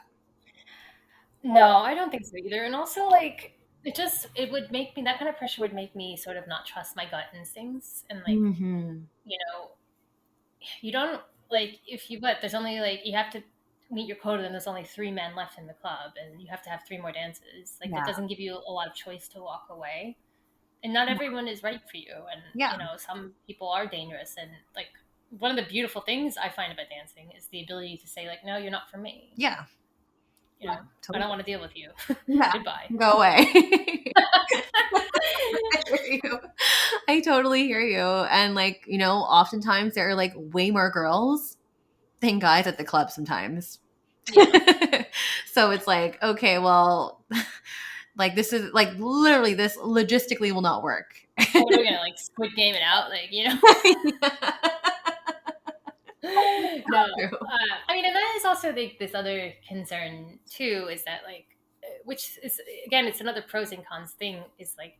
Speaker 2: No, I don't think so either. And also, like, it would make me, that kind of pressure would make me sort of not trust my gut instincts. And, like,
Speaker 1: Hmm.
Speaker 2: you know, you don't, like, but there's only, like, you have to meet your quota and there's only three men left in the club and you have to have three more dances. Like, that
Speaker 1: Yeah.
Speaker 2: doesn't give you a lot of choice to walk away. And not everyone is right for you. And,
Speaker 1: Yeah.
Speaker 2: some people are dangerous. And, like, one of the beautiful things I find about dancing is the ability to say, like, no, you're not for me.
Speaker 1: Yeah.
Speaker 2: You
Speaker 1: Yeah,
Speaker 2: know, I
Speaker 1: totally.
Speaker 2: don't want to deal with you.
Speaker 1: Yeah,
Speaker 2: Goodbye.
Speaker 1: go away. I hear you. I totally hear you. And like, oftentimes there are like way more girls thank God it's at the club sometimes.
Speaker 2: Yeah.
Speaker 1: So it's like, okay, well, like this is like literally this logistically will not work.
Speaker 2: What are we gonna like Squid Game it out? Like, you know? No.
Speaker 1: True.
Speaker 2: I mean, and that is also this other concern too, is that like, which is again, it's another pros and cons thing. Is like,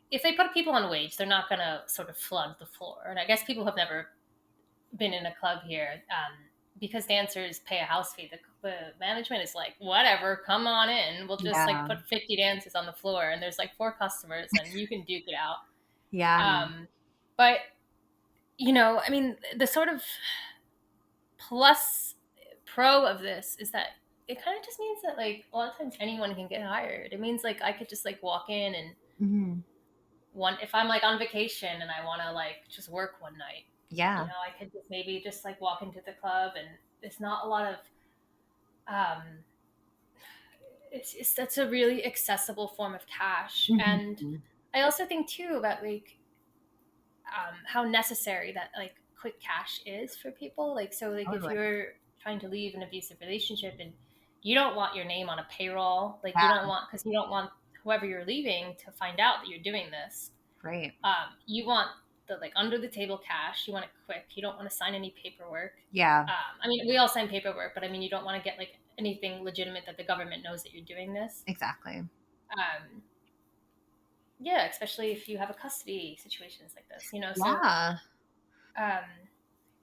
Speaker 2: if they put people on wage, they're not gonna sort of flood the floor. And I guess people have never been in a club here, because dancers pay a house fee. The management is like, whatever, come on in. We'll just like
Speaker 1: Yeah.
Speaker 2: put 50 dancers on the floor, and there's like 4 customers, and you can duke it out.
Speaker 1: Yeah.
Speaker 2: But you know, I mean, the sort of plus pro of this is that it kind of just means that like a lot of times anyone can get hired. It means like I could just like walk in and
Speaker 1: Mhm.
Speaker 2: if I'm like on vacation and I want to like just work one night, you
Speaker 1: Yeah.
Speaker 2: know, I could just maybe just like walk into the club, and it's not a lot of um it's that's a really accessible form of cash. And
Speaker 1: Mhm.
Speaker 2: I also think too about like how necessary that like quick cash is for people. Like, so like if
Speaker 1: Totally.
Speaker 2: you're trying to leave an abusive relationship and you don't want your name on a payroll, like you
Speaker 1: Yeah.
Speaker 2: don't want, because you don't want whoever you're leaving to find out that you're doing this.
Speaker 1: Right.
Speaker 2: You want the like under the table cash. You want it quick. You don't want to sign any paperwork.
Speaker 1: Yeah.
Speaker 2: I mean, we all sign paperwork, but I mean, you don't want to get like anything legitimate that the government knows that you're doing this.
Speaker 1: Exactly.
Speaker 2: Um, yeah, especially if you have a custody situations like this, you know. So,
Speaker 1: Yeah.
Speaker 2: um,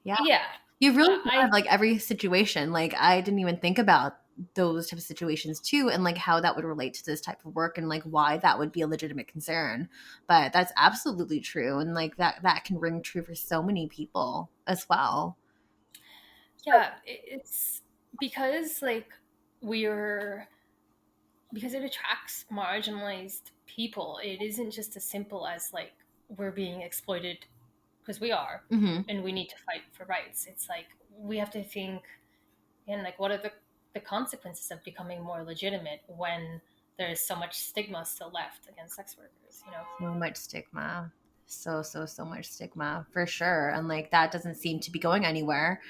Speaker 1: Yeah.
Speaker 2: yeah,
Speaker 1: You really
Speaker 2: I
Speaker 1: have like every situation. Like I didn't even think about those type of situations too, and like how that would relate to this type of work and like why that would be a legitimate concern. But that's absolutely true. And like that can ring true for so many people as well.
Speaker 2: yeah, it's because like we're because it attracts marginalized people. It isn't just as simple as like we're being exploited, because we are,
Speaker 1: Hmm.
Speaker 2: and we need to fight for rights. It's like we have to think, and like what are the consequences of becoming more legitimate when there is so much stigma still left against sex workers, you know.
Speaker 1: So much stigma. So much stigma for sure. And like that doesn't seem to be going anywhere.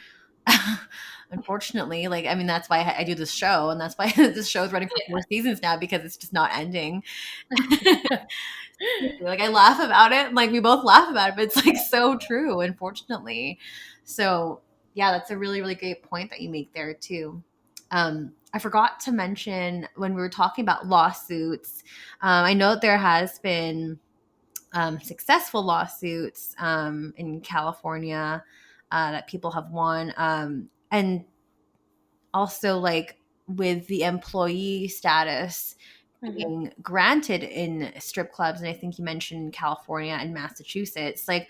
Speaker 1: Unfortunately, like I mean that's why I do this show, and that's why this show is running for 4 seasons now, because it's just not ending. Like I laugh about it, like we both laugh about it, but it's like so true, unfortunately. So yeah, that's a really really great point that you make there too. I forgot to mention when we were talking about lawsuits. I know that there has been successful lawsuits in California that people have won, and also like with the employee status
Speaker 2: Mm-hmm.
Speaker 1: being granted in strip clubs, and I think you mentioned California and Massachusetts. Like,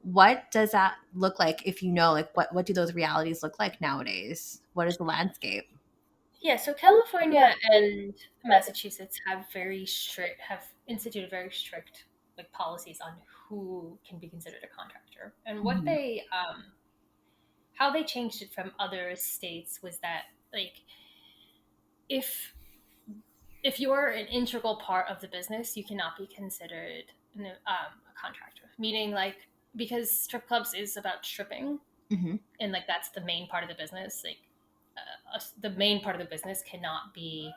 Speaker 1: what does that look like? If you know, like, what do those realities look like nowadays? What is the landscape?
Speaker 2: Yeah, so California and Massachusetts have instituted very strict like policies on who can be considered a contractor. And what
Speaker 1: Mhm.
Speaker 2: they how they changed it from other states was that like if you're an integral part of the business, you cannot be considered a contractor. Meaning like, because strip clubs is about stripping,
Speaker 1: Mhm.
Speaker 2: and like that's the main part of the business. Like the main part of the business cannot be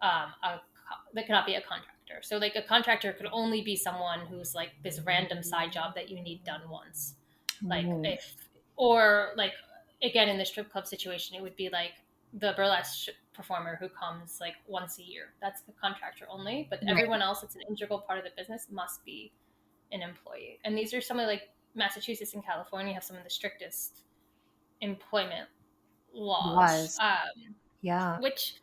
Speaker 2: that cannot be a contractor. So like a contractor could only be someone who's like this random side job that you need done once. Like
Speaker 1: Right.
Speaker 2: if or like again in the strip club situation, it would be like the burlesque performer who comes like once a year. That's the contractor only. But
Speaker 1: Right.
Speaker 2: everyone else that's an integral part of the business must be an employee. And these are some of like Massachusetts and California have some of the strictest employment laws,
Speaker 1: Was. Yeah.
Speaker 2: which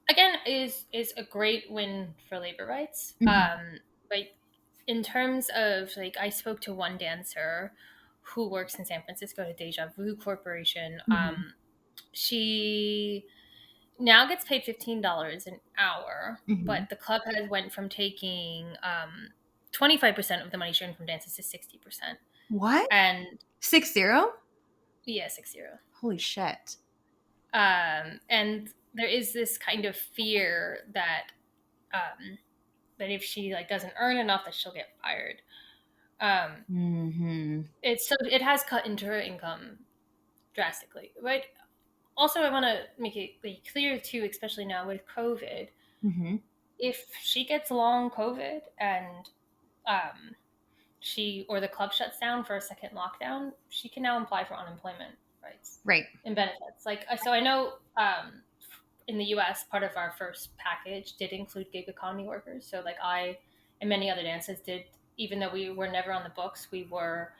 Speaker 2: again is a great win for labor rights.
Speaker 1: Mhm.
Speaker 2: But in terms of like, I spoke to one dancer who works in San Francisco at Deja Vu Corporation.
Speaker 1: Mhm.
Speaker 2: She now gets paid $15 an hour, but
Speaker 1: Mhm.
Speaker 2: the club has went from taking 25% of the money she earned from dances to 60%.
Speaker 1: What?
Speaker 2: And
Speaker 1: 60?
Speaker 2: yeah, 60.
Speaker 1: Holy shit.
Speaker 2: And there is this kind of fear that that if she like doesn't earn enough, that she'll get fired. Um,
Speaker 1: Mhm.
Speaker 2: it has cut into her income drastically, right? Also, I want to make it like, clear too, especially now with COVID,
Speaker 1: Mm-hmm.
Speaker 2: if she gets long COVID and um, she or the club shuts down for a second lockdown, she can now apply for unemployment rights
Speaker 1: Right.
Speaker 2: and benefits. Like, so I know in the U.S., part of our first package did include gig economy workers. So like I and many other dancers did, even though we were never on the books, we were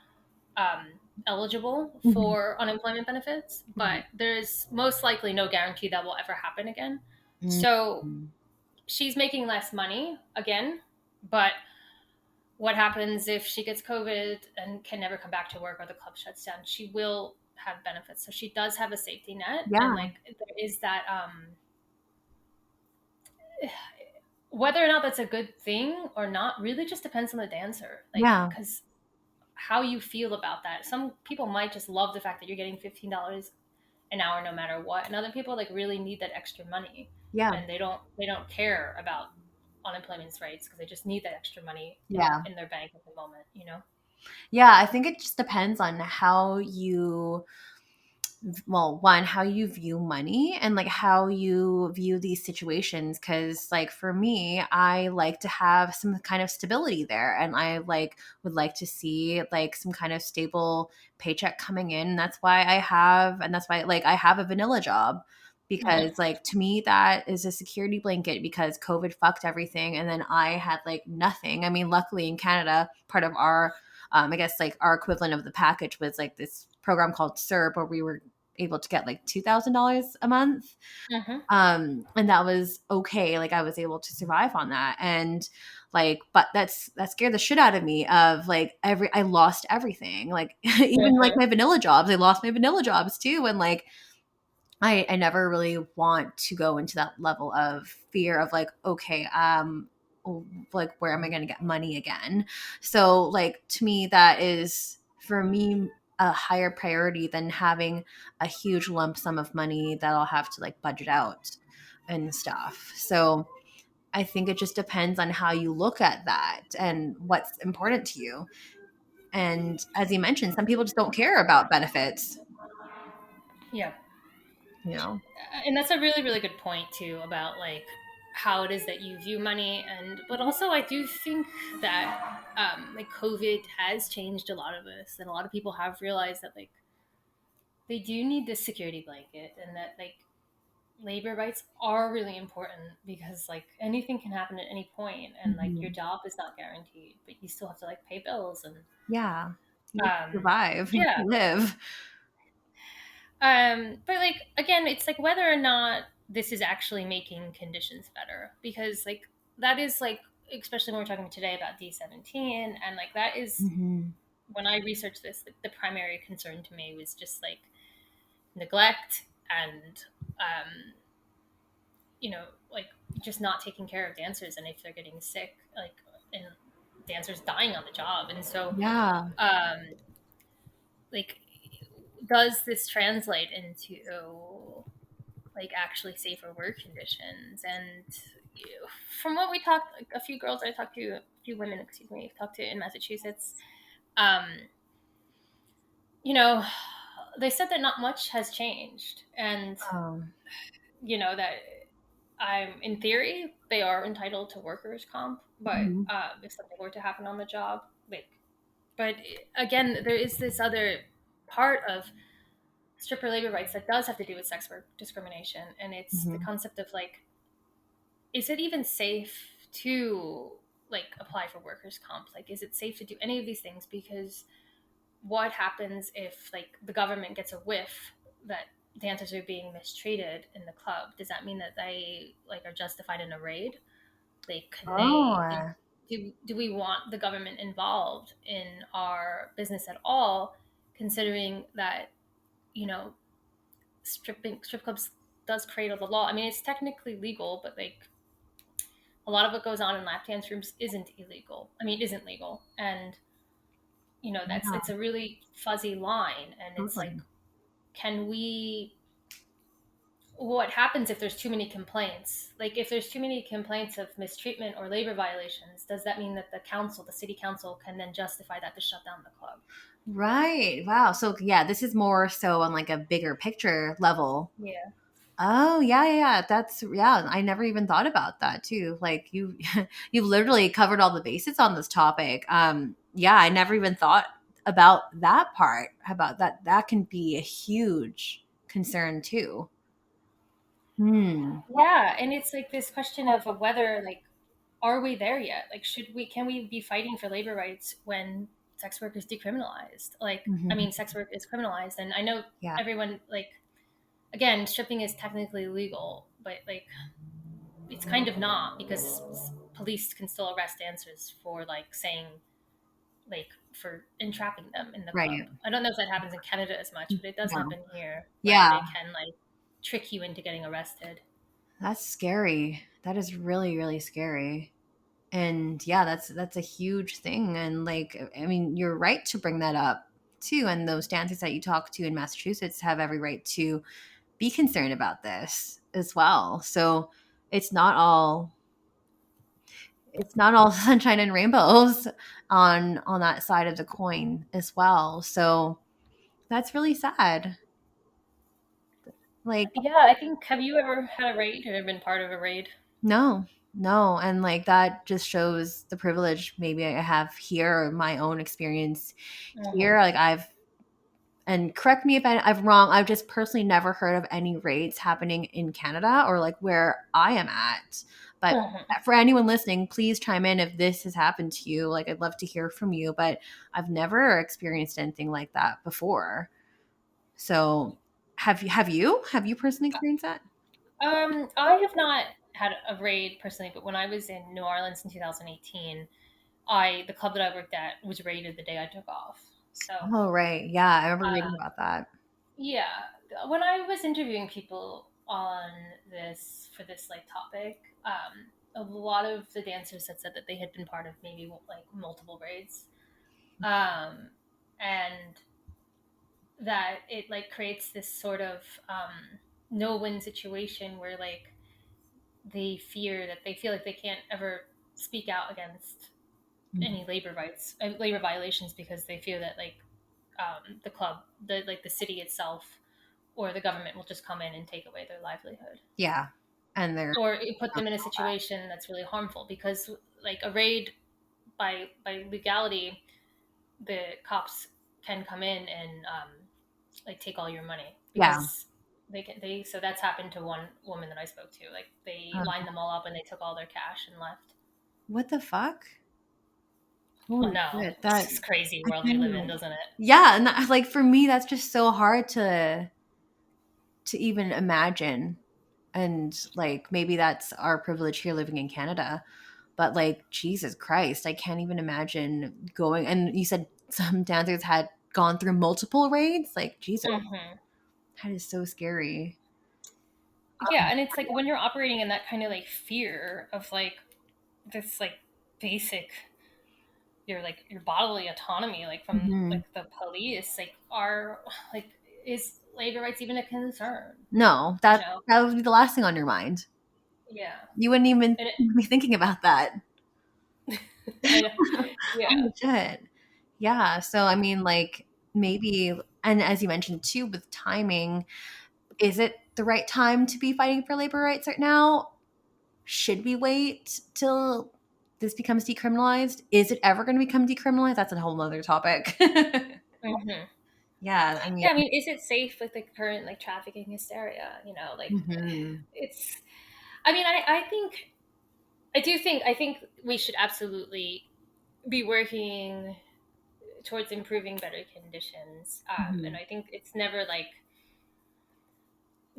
Speaker 2: um, eligible
Speaker 1: Mm-hmm.
Speaker 2: for unemployment benefits. But there's most likely no guarantee that will ever happen again. So
Speaker 1: Mm-hmm.
Speaker 2: she's making less money again, but what happens if she gets COVID and can never come back to work or the club shuts down? She will have benefits. So she does have a safety net. And
Speaker 1: Yeah.
Speaker 2: like there is that whether or not that's a good thing or not really just depends on the dancer. Like,
Speaker 1: Yeah.
Speaker 2: because how you feel about that. Some people might just love the fact that you're getting $15 an hour no matter what, and other people like really need that extra money,
Speaker 1: Yeah.
Speaker 2: and they don't care about unemployment rates because they just need that extra money
Speaker 1: Yeah.
Speaker 2: in their bank at the moment. You know.
Speaker 1: Yeah. I think it just depends on how you, well, one, how you view money and like how you view these situations. Cause like for me, I like to have some kind of stability there, and I like would like to see like some kind of stable paycheck coming in. That's why like I have a vanilla job,
Speaker 2: Mm-hmm.
Speaker 1: because like to me that is a security blanket, because COVID fucked everything and then I had like nothing. I mean, luckily in Canada, part of our I guess like our equivalent of the package was like this program called SERP, where we were able to get like $2,000 a month.
Speaker 2: Mm-hmm.
Speaker 1: And that was okay. Like I was able to survive on that. And like, but that scared the shit out of me of like I lost everything. Like even like my vanilla jobs, I lost my vanilla jobs too. And like, I never really want to go into that level of fear of like, okay, like where am I going to get money again? So like to me, that is for me a higher priority than having a huge lump sum of money that I'll have to like budget out and stuff. So I think it just depends on how you look at that and what's important to you. And as you mentioned, some people just don't care about benefits,
Speaker 2: Yeah.
Speaker 1: you know?
Speaker 2: And that's a really really good point too about like how it is that you view money, and but also I do think that like COVID has changed a lot of this, and a lot of people have realized that like they do need this security blanket, and that like labor rights are really important because like anything can happen at any point, and like your
Speaker 1: Mhm.
Speaker 2: job is not guaranteed, but you still have to like pay bills and
Speaker 1: Yeah. You have to
Speaker 2: um
Speaker 1: survive, you
Speaker 2: yeah.
Speaker 1: have to live.
Speaker 2: But like again, it's like whether or not this is actually making conditions better, because like that is like, especially when we're talking today about D17, and like that is
Speaker 1: Mhm.
Speaker 2: when I researched this, like, the primary concern to me was just like neglect and like just not taking care of dancers, and if they're getting sick, like, and dancers dying on the job, and so
Speaker 1: Yeah.
Speaker 2: um like does this translate into like actually safer work conditions? And from what we talked, like a few girls I talked to, a few women, excuse me, talked to in Massachusetts, um, you know, they said that not much has changed, and
Speaker 1: Um,
Speaker 2: that I'm in theory they are entitled to workers' comp, but
Speaker 1: mhm.
Speaker 2: if something were to happen on the job, like, but again, there is this other part of stripper labor rights that does have to do with sex work discrimination, and it's the
Speaker 1: Mhm.
Speaker 2: concept of like, is it even safe to like apply for workers comp? Like, is it safe to do any of these things? Because what happens if like the government gets a whiff that dancers are being mistreated in the club? Does that mean that they like are justified in a raid? Like, can they
Speaker 1: Oh.
Speaker 2: do we want the government involved in our business at all, considering that you know strip clubs does cradle the law? I mean, it's technically legal, but like a lot of what goes on in lap dance rooms isn't illegal. I mean, isn't legal, and that's
Speaker 1: Yeah,
Speaker 2: it's a really fuzzy line, and it's like,
Speaker 1: totally.
Speaker 2: can we what happens if there's too many complaints? Like, if there's too many complaints of mistreatment or labor violations, does that mean that the council, the city council, can then justify that to shut down the club?
Speaker 1: Right. Wow. So yeah, this is more so on like a bigger picture level.
Speaker 2: Yeah.
Speaker 1: Oh, yeah, yeah, yeah. That's yeah, I never even thought about that too. Like you you literally covered all the bases on this topic. Yeah, I never even thought about that part. How about that that can be a huge concern too. Hmm.
Speaker 2: Yeah, and it's like this question of whether, like, are we there yet? Like, can we be fighting for labor rights when sex work is decriminalized? Like, I
Speaker 1: Mhm.
Speaker 2: mean, sex work is criminalized, and I know
Speaker 1: Yeah.
Speaker 2: everyone, like, again, stripping is technically legal, but like, it's kind of not, because police can still arrest dancers for like saying, like, for entrapping them in the club.
Speaker 1: Right.
Speaker 2: I don't know if that happens in Canada as much, but it does
Speaker 1: No.
Speaker 2: happen here where
Speaker 1: Yeah,
Speaker 2: they can like trick you into getting arrested.
Speaker 1: that's scary. That is really, really scary. And yeah, that's a huge thing. And like, I mean, you're right to bring that up too. And those dancers that you talk to in Massachusetts have every right to be concerned about this as well. So it's not all it's not all sunshine and rainbows on that side of the coin as well. So that's really sad. Like
Speaker 2: Yeah, I think. Have you ever had a raid or been part of a raid?
Speaker 1: no, no. And like that just shows the privilege maybe I have here, or my own experience
Speaker 2: Mm-hmm.
Speaker 1: here. Like I've and correct me if I'm wrong. I've just personally never heard of any raids happening in Canada or like where I am at. But
Speaker 2: Mm-hmm.
Speaker 1: for anyone listening, please chime in if this has happened to you. Like I'd love to hear from you, but I've never experienced anything like that before. So have you personally experienced that?
Speaker 2: I have not had a raid personally, but when I was in New Orleans in 2018, I the club that I worked at was raided the day I took off. So,
Speaker 1: Oh right. Yeah, I remember
Speaker 2: uh,
Speaker 1: reading about that.
Speaker 2: yeah, when I was interviewing people on this for this like topic, a lot of the dancers had said that they had been part of maybe like multiple raids, um, and that it like creates this sort of no win situation where like they feel like they can't ever speak out against
Speaker 1: Mhm.
Speaker 2: any labor violations, because they feel that like the club, the city itself or the government will just come in and take away their livelihood,
Speaker 1: Yeah. And they're
Speaker 2: or it put them in a situation that's really harmful, because like a raid, by legality, the cops can come in and like take all your money,
Speaker 1: yeah.
Speaker 2: because they so that's happened to one woman that I spoke to. Like, they lined them all up and they took all their cash and left.
Speaker 1: What the fuck?
Speaker 2: Oh
Speaker 1: Holy
Speaker 2: no,
Speaker 1: shit.
Speaker 2: it's
Speaker 1: That
Speaker 2: this crazy
Speaker 1: I
Speaker 2: world we
Speaker 1: can't
Speaker 2: live in,
Speaker 1: even.
Speaker 2: doesn't it?
Speaker 1: Yeah, and that, like for me, that's just so hard to even imagine. And like maybe that's our privilege here living in Canada, but like Jesus Christ, I can't even imagine going. And you said some dancers had gone through multiple raids. Like Jesus,
Speaker 2: Hmm.
Speaker 1: that is so scary.
Speaker 2: Yeah, and it's like when you're operating in that kind of like fear of like this like basic, your bodily autonomy, like from
Speaker 1: Mhm.
Speaker 2: like the police, like are like, is labor rights even a concern?
Speaker 1: No,
Speaker 2: You
Speaker 1: that
Speaker 2: know?
Speaker 1: that would be the last thing on your mind.
Speaker 2: Yeah,
Speaker 1: You wouldn't even
Speaker 2: and
Speaker 1: be thinking about that.
Speaker 2: I know. Yeah.
Speaker 1: Holy shit. Yeah. So, I mean, like, maybe, and as you mentioned too, with timing, is it the right time to be fighting for labor rights right now? Should we wait till this becomes decriminalized? Is it ever going to become decriminalized? That's a whole nother topic.
Speaker 2: Hmm.
Speaker 1: Yeah. I mean,
Speaker 2: Yeah, I mean, is it safe with the current like trafficking hysteria? Like,
Speaker 1: mhm.
Speaker 2: it's. I mean, I think we should absolutely be working towards improving better conditions. And
Speaker 1: Mhm.
Speaker 2: I think it's never like,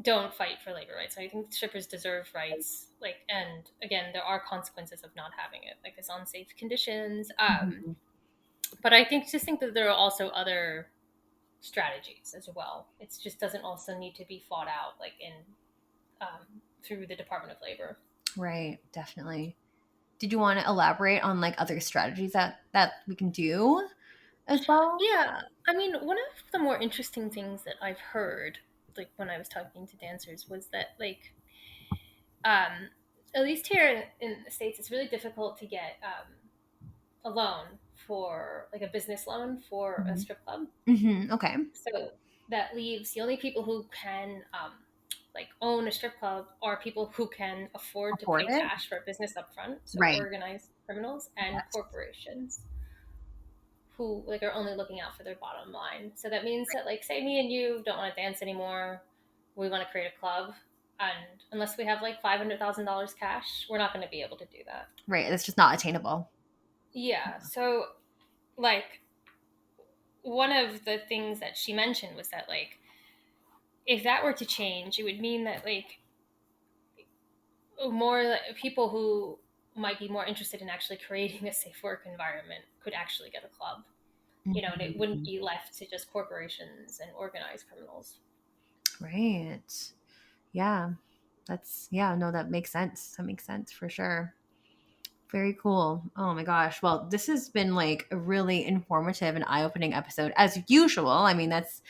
Speaker 2: don't fight for labor rights. I think strippers deserve rights. Like, and again, there are consequences of not having it, like this unsafe conditions.
Speaker 1: Mhm.
Speaker 2: But I think that there are also other strategies as well. It just doesn't also need to be fought out like in through the Department of Labor.
Speaker 1: Right. Definitely. Did you want to elaborate on like other strategies that we can do as well?
Speaker 2: Yeah, I mean, one of the more interesting things that I've heard like when I was talking to dancers was that like at least here in the States, it's really difficult to get a loan for like a business loan for a strip club.
Speaker 1: Okay.
Speaker 2: So that leaves the only people who can like own a strip club are people who can afford to
Speaker 1: Afford
Speaker 2: pay
Speaker 1: it.
Speaker 2: cash for a business upfront. So
Speaker 1: Right.
Speaker 2: organized criminals and
Speaker 1: Yes.
Speaker 2: corporations who like are only looking out for their bottom line. So that means that like say me and you don't want to dance anymore, we want to create a club, and unless we have like $500,000 cash, we're not going to be able to do that.
Speaker 1: Right. It's just not attainable.
Speaker 2: Yeah. So like one of the things that she mentioned was that like if that were to change, it would mean that like more people who might be more interested in actually creating a safe work environment could actually get a club, you know, and it wouldn't be left to just corporations and organized criminals.
Speaker 1: Right. Yeah. No, that makes sense. That makes sense for sure. Very cool. Oh my gosh. Well, this has been like a really informative and eye-opening episode as usual. I mean, that's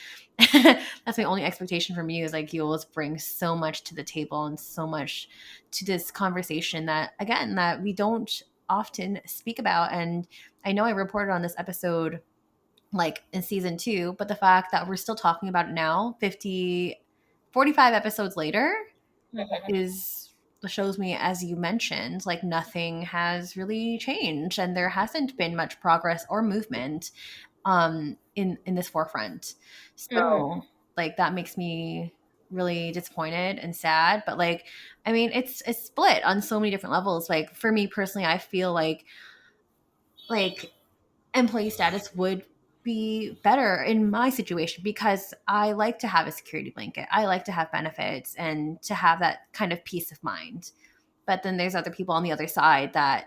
Speaker 1: that's my only expectation from you is like you always bring so much to the table and so much to this conversation that again that we don't often speak about. And I know I reported on this episode like in season 2, but the fact that we're still talking about it now, 45 episodes later, is shows me, as you mentioned, like nothing has really changed and there hasn't been much progress or movement in this forefront. So like that makes me really disappointed and sad. But like I mean it's split on so many different levels. Like for me personally, I feel like employee status would be better in my situation because I like to have a security blanket. I like to have benefits and to have that kind of peace of mind. But then there's other people on the other side that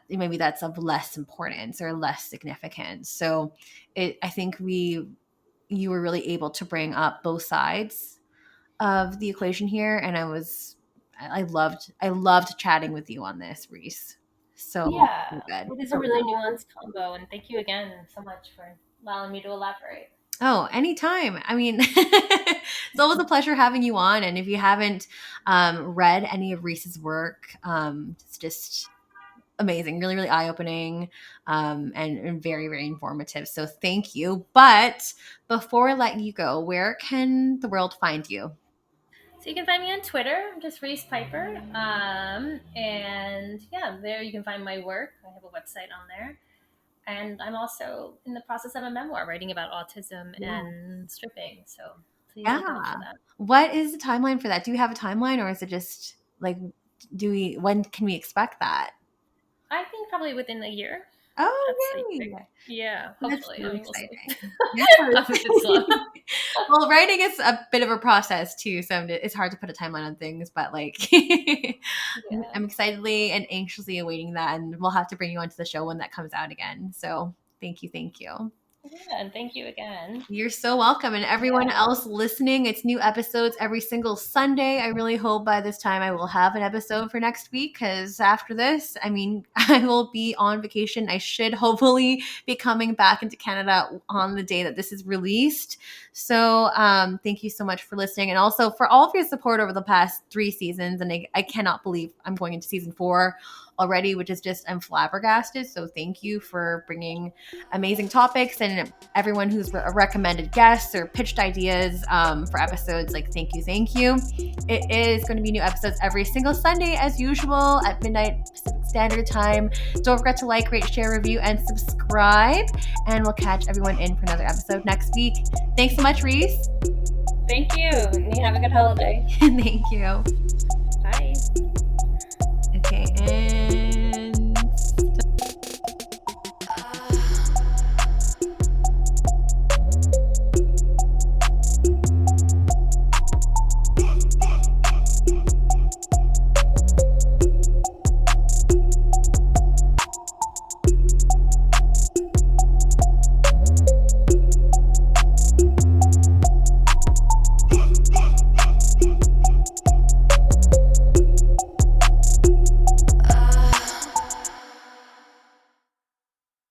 Speaker 1: maybe that's of less importance or less significance. So I think you were really able to bring up both sides of the equation here, and I loved chatting with you on this, Reese. So
Speaker 2: Yeah,
Speaker 1: good.
Speaker 2: it is a
Speaker 1: So
Speaker 2: really
Speaker 1: good.
Speaker 2: nuanced combo, and thank you again so much for allowing me to elaborate.
Speaker 1: Oh, anytime. I mean, it's always a pleasure having you on. And if you haven't read any of Reese's work, it's just amazing, really, really eye opening, and very, very informative. So thank you. But before I let you go, where can the world find you?
Speaker 2: So you can find me on Twitter, I'm just Reese Piper, and yeah, there you can find my work. I have a website on there, and I'm also in the process of a memoir writing about autism
Speaker 1: Yeah.
Speaker 2: and stripping. So please look out
Speaker 1: Yeah.
Speaker 2: for that.
Speaker 1: What is the timeline for that? Do you have a timeline, or is it just like, when can we expect that?
Speaker 2: I think probably within a year.
Speaker 1: Oh,
Speaker 2: That's
Speaker 1: yay.
Speaker 2: like, yeah,
Speaker 1: That's
Speaker 2: hopefully. I
Speaker 1: really
Speaker 2: mean, we'll see.
Speaker 1: exciting.
Speaker 2: I'm a bit slow.
Speaker 1: Yes. Well, writing is a bit of a process too, so it's hard to put a timeline on things. But like,
Speaker 2: Yeah.
Speaker 1: I'm excitedly and anxiously awaiting that, and we'll have to bring you onto the show when that comes out again. So thank you, thank you.
Speaker 2: Yeah, and thank you again.
Speaker 1: You're so welcome. And everyone
Speaker 2: Yeah.
Speaker 1: else listening, it's new episodes every single Sunday. I really hope by this time I will have an episode for next week because after this, I mean, I will be on vacation. I should hopefully be coming back into Canada on the day that this is released. So thank you so much for listening. And also for all of your support over the past 3 seasons. And I cannot believe I'm going into season 4 already, which is just, I'm flabbergasted. So thank you for bringing amazing topics and everyone who's recommended guests or pitched ideas for episodes. Like, thank you, thank you. It is going to be new episodes every single Sunday as usual at midnight Pacific Standard Time. Don't forget to like, rate, share, review, and subscribe. And we'll catch everyone in for another episode next week. Thanks so much, Reese.
Speaker 2: Thank you. And you have a good holiday.
Speaker 1: Thank you.